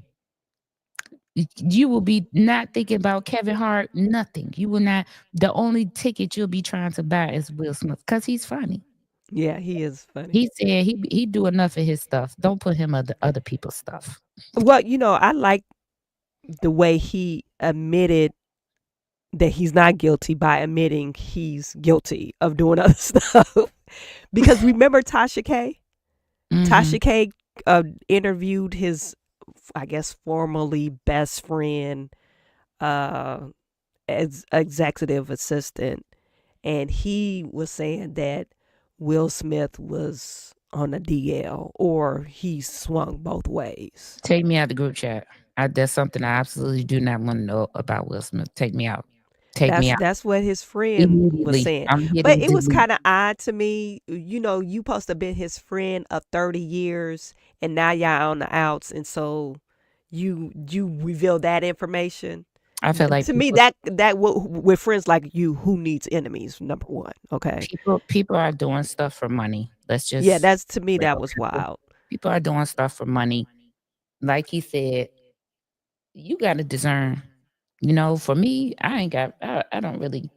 You will be not thinking about Kevin Hart, nothing. You will not. The only ticket you'll be trying to buy is Will Smith because he's funny. Yeah, he is funny. He said he do enough of his stuff. Don't put him other people's stuff. Well, I like the way he admitted that he's not guilty by admitting he's guilty of doing other stuff. Because remember Tasha K? Mhm. Tasha K interviewed his, I guess, formerly best friend, as executive assistant, and he was saying that Will Smith was on a DL or he swung both ways. Take me out the group chat. That's something I absolutely do not want to know about Will Smith. Take me out. Take me out That's what his friend was immediately. saying. I'm But hitting it was delete. kind of odd to me. You supposed to have been his friend of 30 years and now y'all on the outs, and so you reveal that information. I feel like To me, with friends like you, who needs enemies? Number one, okay. people are doing stuff for money. Let's just Yeah, that's to me real. that was wild. People are doing stuff for money. Like he said, you got to discern. For me, I don't really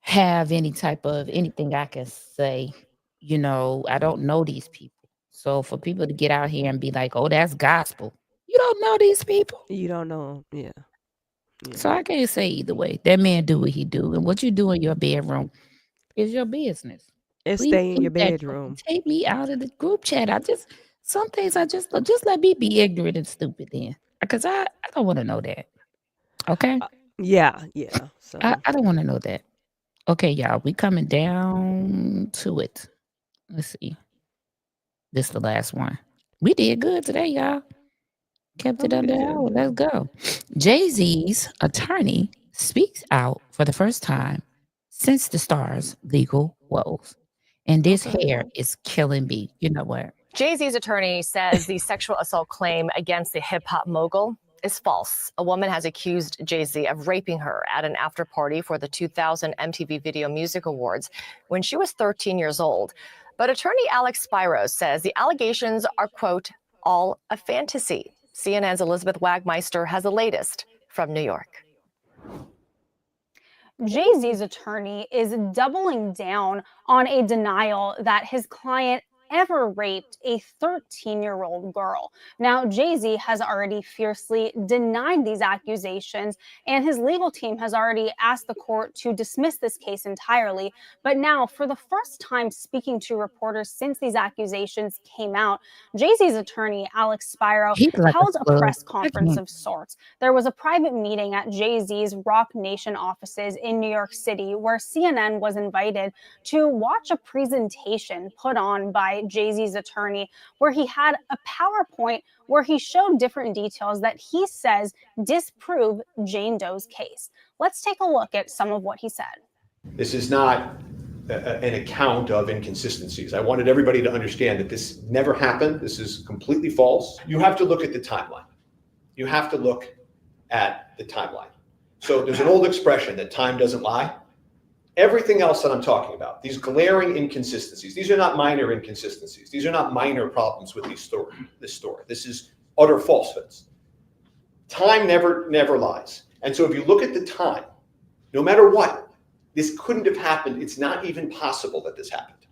have any type of anything I can say. I don't know these people. So for people to get out here and be like, "Oh, that's gospel," you don't know these people. You don't know, yeah. So I can't say either way. That man do what he do, and what you do in your bedroom is your business. And Please stay in your keep that. bedroom. Take me out of the group chat. Some things I just let me be ignorant and stupid then, because I don't want to know that. Okay, Yeah. So I don't want to know that. Okay, y'all, we coming down to it. Let's see. This the last one. We did good today, y'all. Kept it we under did an good. hour. Let's go. Jay-Z's attorney speaks out for the first time since the star's legal woes. And this Okay. hair is killing me. You know what? Jay-Z's attorney says the sexual assault claim against the hip-hop mogul is false. A woman has accused Jay-Z of raping her at an after party for the 2000 MTV Video Music Awards when she was 13 years old. But attorney Alex Spiro says the allegations are, quote, all a fantasy. CNN's Elizabeth Wagmeister has the latest from New York. Jay-Z's attorney is doubling down on a denial that his client ever raped a 13-year-old girl. Now, Jay-Z has already fiercely denied these accusations, and his legal team has already asked the court to dismiss this case entirely. But now, for the first time speaking to reporters since these accusations came out, Jay-Z's attorney, Alex Spiro, He's like held a a slug. press I conference can't. of sorts. There was a private meeting at Jay-Z's Rock Nation offices in New York City where CNN was invited to watch a presentation put on by Jay-Z's attorney, where he had a PowerPoint where he showed different details that he says disprove Jane Doe's case. Let's take a look at some of what he said. This is not an account of inconsistencies. I wanted everybody to understand that this never happened. This is completely false. You have to look at the timeline. You have to look at the timeline. So there's an old expression that time doesn't lie. Everything else that I'm talking about, these glaring inconsistencies, these are not minor inconsistencies. These are not minor problems with this story. This is utter falsehoods. Time never lies. And so if you look at the time, no matter what, this couldn't have happened. It's not even possible that this happened.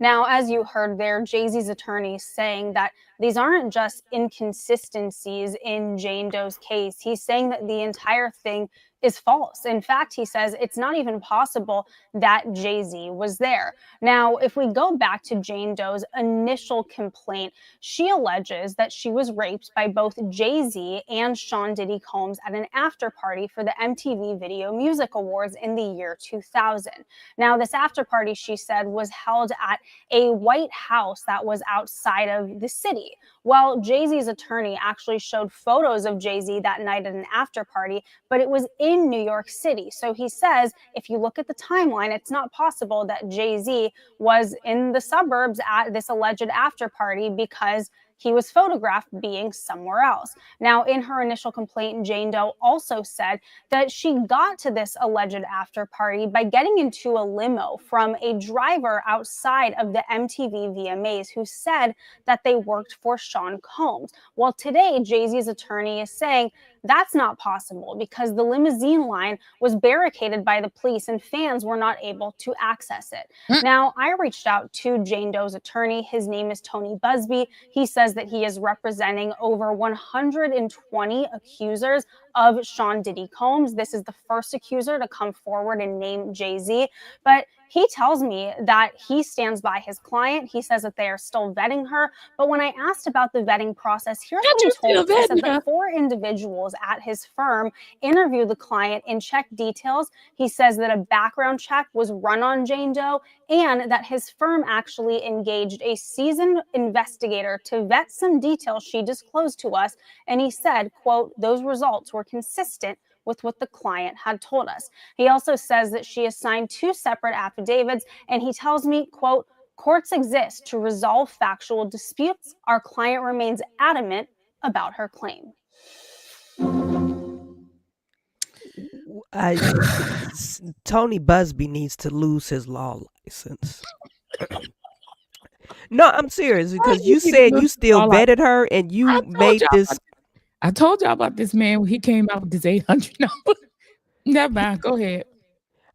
Now, as you heard there, Jay-Z's attorney saying that these aren't just inconsistencies in Jane Doe's case. He's saying that the entire thing is false. In fact, he says it's not even possible that Jay-Z was there. Now, if we go back to Jane Doe's initial complaint, she alleges that she was raped by both Jay-Z and Sean Diddy Combs at an after party for the MTV Video Music Awards in the year 2000. Now, this after party, she said, was held at a White House that was outside of the city. Well, Jay-Z's attorney actually showed photos of Jay-Z that night at an after party, but it was in New York City. So he says, if you look at the timeline, it's not possible that Jay-Z was in the suburbs at this alleged after party because he was photographed being somewhere else. Now, in her initial complaint, Jane Doe also said that she got to this alleged after party by getting into a limo from a driver outside of the MTV VMAs who said that they worked for Sean Combs. Well, today, Jay-Z's attorney is saying that's not possible because the limousine line was barricaded by the police and fans were not able to access it. Now, I reached out to Jane Doe's attorney. His name is Tony Busby. He says that he is representing over 120 accusers of Sean Diddy Combs. This is the first accuser to come forward and name Jay-Z. But he tells me that he stands by his client. He says that they are still vetting her. But when I asked about the vetting process, here's what he told me. He said that 4 individuals at his firm interviewed the client and checked details. He says that a background check was run on Jane Doe and that his firm actually engaged a seasoned investigator to vet some details she disclosed to us. And he said, quote, those results were consistent with what the client had told us. He also says that she has signed 2 separate affidavits, and he tells me, quote, courts exist to resolve factual disputes. Our client remains adamant about her claim. Tony Busby needs to lose his law license. No, I'm serious because you said you still vetted her and you made this. I told y'all about this man when he came out with this 800 number. Never mind. Go ahead.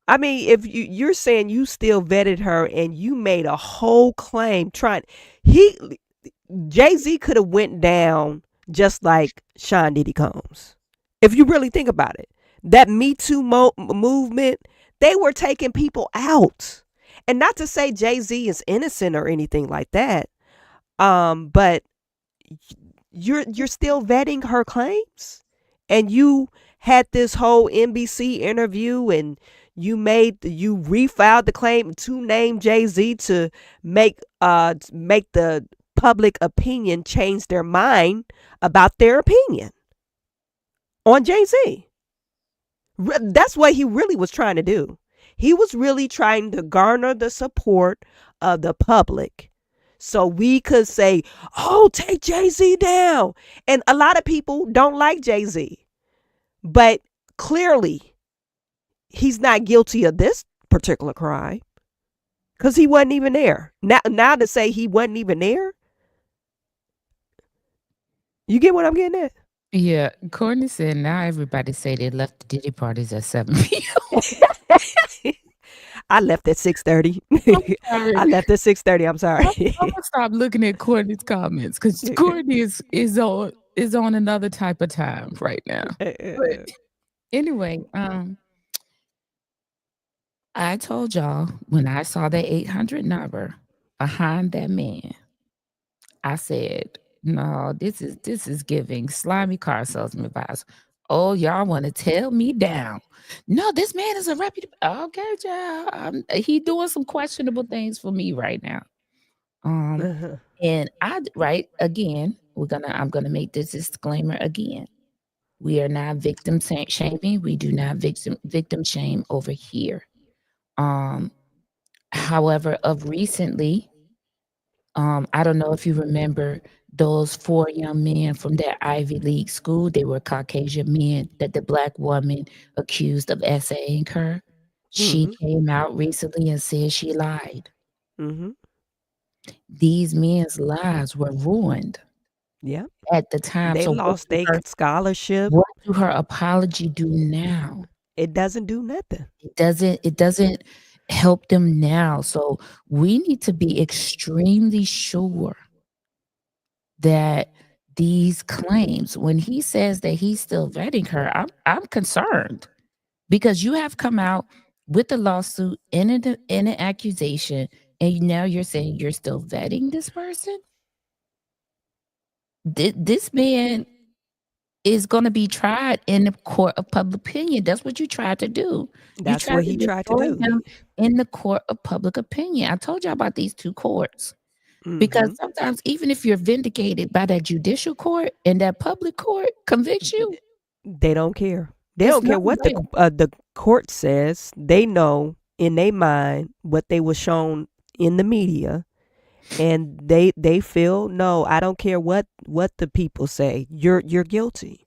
I mean, if you're saying you still vetted her and you made a whole claim Jay-Z could have went down just like Sean Diddy Combs. If you really think about it, that Me Too movement, they were taking people out. And not to say Jay-Z is innocent or anything like that. But you're still vetting her claims, and you had this whole NBC interview, and you refiled the claim to name Jay-Z to make the public opinion change their mind about their opinion on Jay-Z. That's what he really was trying to do. He was really trying to garner the support of the public so we could say, oh, take Jay-Z down. And a lot of people don't like Jay-Z. But clearly, he's not guilty of this particular crime because he wasn't even there. Now to say he wasn't even there, you get what I'm getting at? Yeah, Courtney said now everybody say they left the Diddy parties at 7 p.m. I left at 6:30. I left at 6:30. I'm sorry. I'm gonna stop looking at Courtney's comments because Courtney is on another type of time right now. But anyway, I told y'all when I saw that 800 number behind that man, I said, no, this is giving slimy car salesman advice. Oh, y'all want to tell me down? No, this man is a reputable. Okay, child. He doing some questionable things for me right now. And again, I'm gonna make this disclaimer again. We are not victim shaming. We do not victim shame over here. However, of recently, I don't know if you remember those 4 young men from that Ivy League school. They were Caucasian men that the Black woman accused of essaying her. She came out recently and said she lied. These men's lives were ruined. Yeah. At the time. They lost their scholarship. What do her apology do now? It doesn't do nothing. It doesn't help them now. So we need to be extremely sure that these claims, when he says that he's still vetting her, I'm concerned because you have come out with a lawsuit and an accusation, and now you're saying you're still vetting this person. This man is going to be tried in the court of public opinion. That's what you tried to do. You That's tried what to he tried to destroy do. him in the court of public opinion. I told you about these two courts. Because Hmm sometimes even if you're vindicated by that judicial court and that public court convicts you, They don't care. They it's don't care not what real. the court says. They know in their mind what they were shown in the media, and they feel no. I don't care what the people say. You're guilty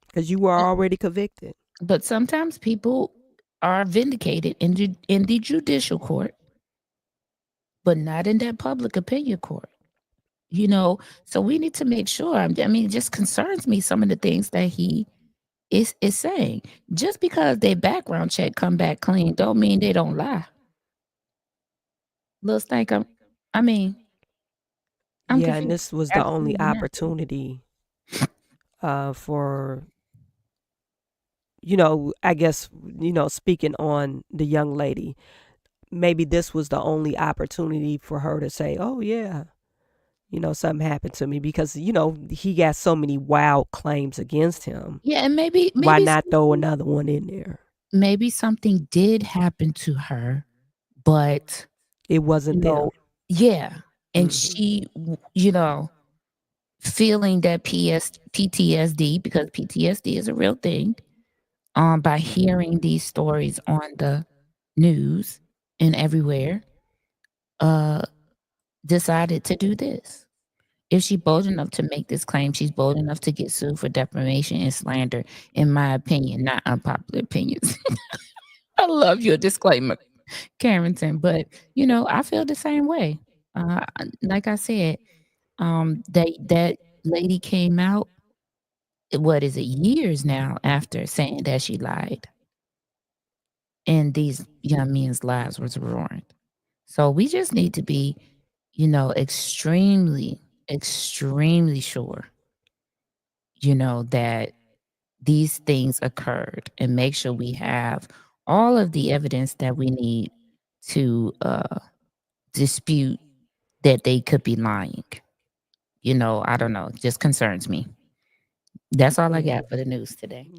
because you were already convicted. But sometimes people are vindicated in the judicial court, but not in that public opinion court. So we need to make sure. I mean, it just concerns me some of the things that he is saying. Just because their background check come back clean, don't mean they don't lie. Let's think. I mean, I'm Yeah, and confused. this was the only Absolutely not. opportunity for I guess speaking on the young lady. Maybe this was the only opportunity for her to say, "Oh yeah, something happened to me," because he got so many wild claims against him. Yeah, and maybe Why maybe not throw another one in there? maybe something did happen to her, but It wasn't them. yeah, and Hmm she, feeling that PTSD, because PTSD is a real thing, by hearing these stories on the news and everywhere, uh, decided to do this. If she's bold enough to make this claim, she's bold enough to get sued for defamation and slander, in my opinion, not unpopular opinions. I love your disclaimer, Carrington, but I feel the same way. Like I said, that lady came out. What is it? Years now after saying that she lied, and these young men's lives was ruined. So we just need to be, extremely, extremely sure, that these things occurred, and make sure we have all of the evidence that we need to dispute that they could be lying. I don't know. It just concerns me. That's all I Yeah, got for the news today.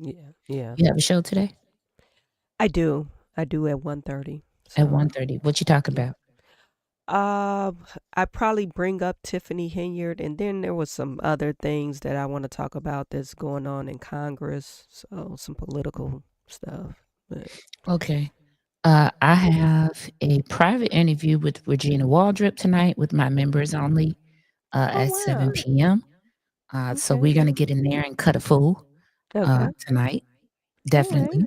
yeah. You have a show today I do at 1:30. at So 1:30. What you talking yeah. about? I probably bring up Tiffany Henyard, and then there was some other things that I want to talk about that's going on in Congress. So some political stuff. But Okay. I have a private interview with Regina Waldrop tonight with my members only oh at 7 wow. p.m. So Okay. we're going to get in there and cut a fool Okay. tonight. All right. Definitely.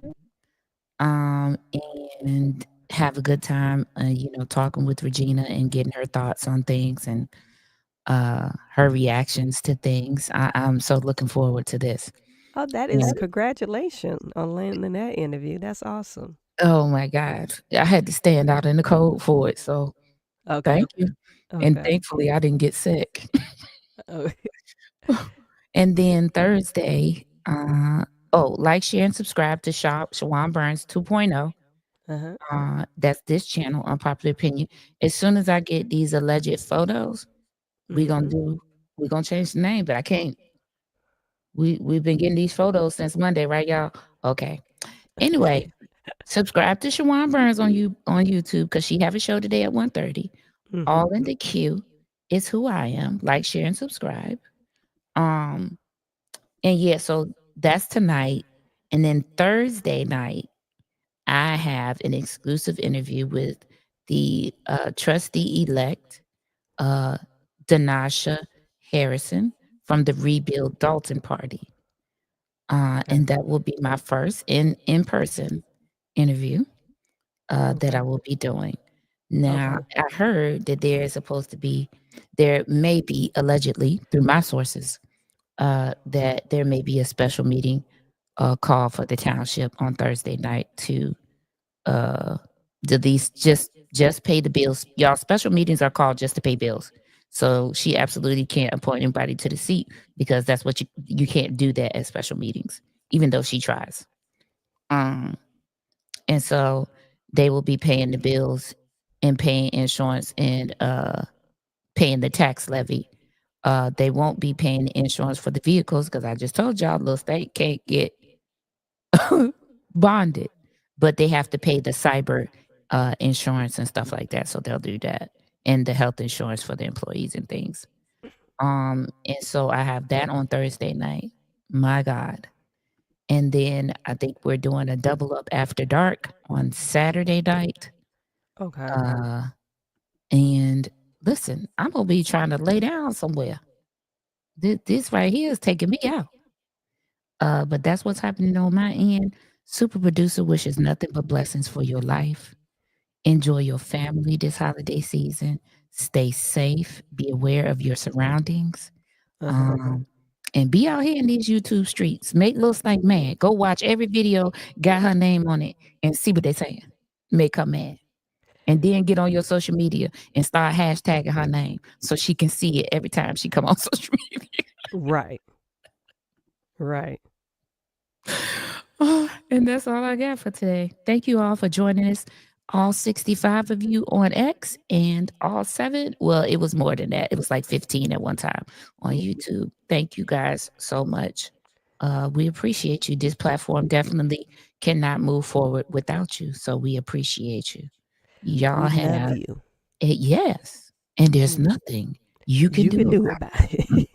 Um, and have a good time, talking with Regina and getting her thoughts on things and her reactions to things. I'm so looking forward to this. Oh, that is And, congratulations on landing that interview. That's awesome. oh my God, I had to stand out in the cold for it. So Okay. thank you. And Okay. thankfully, I didn't get sick. Oh, And then Thursday, like, share, and subscribe to Shop Shawan Burns 2.0. uh-huh. That's this channel, Unpopular Opinion. As soon as I get these alleged photos, we gonna Mhm. do. We gonna change the name, but I can't. We've been getting these photos since Monday, right, y'all? Okay. Anyway, subscribe to Shawan Burns on YouTube because she have a show today at 1:30. All Mhm. in the queue is who I am. Like, share, and subscribe. Um, and yeah, so that's tonight. And then Thursday night, I have an exclusive interview with the trustee elect, uh, Danasha Harrison from the Rebuild Dalton Party. Okay. And that will be my first in-person interview that I Okay. will be doing. Now, Okay. I heard that there may be, allegedly, through my sources, that there may be a special meeting called for the township on Thursday night to uh, these just pay the bills. Y'all, special meetings are called just to pay bills. So she absolutely can't appoint anybody to the seat because that's what you can't do that at special meetings, even though she tries. And so they will be paying the bills and paying insurance and paying the tax levy. They won't be paying the insurance for the vehicles because I just told y'all, little state can't get bonded, but they have to pay the cyber insurance and stuff like that. So they'll do that, and the health insurance for the employees and things. And so I have that on Thursday night. My God. And then I think we're doing a double up after dark on Saturday night. Okay. And listen, I'm gonna be trying to lay down somewhere. This right here is taking me out. But that's what's happening on my end. Super producer wishes nothing but blessings for your life. Enjoy your family this holiday season. Stay safe. Be aware of your surroundings. And be out here in these YouTube streets. Make Lil Snake mad. Go watch every video, got her name on it, and see what they saying. Make her mad. And then get on your social media and start hashtagging her name so she can see it every time she come on social media. Right. Right. And that's all I got for today. Thank you all for joining us. All 65 of you on X and all 7. Well, it was more than that. It was like 15 at one time on YouTube. Thank you guys so much. We appreciate you. This platform definitely cannot move forward without you. So we appreciate you. Y'all We have love you. it. Yes. And there's nothing you can do about it.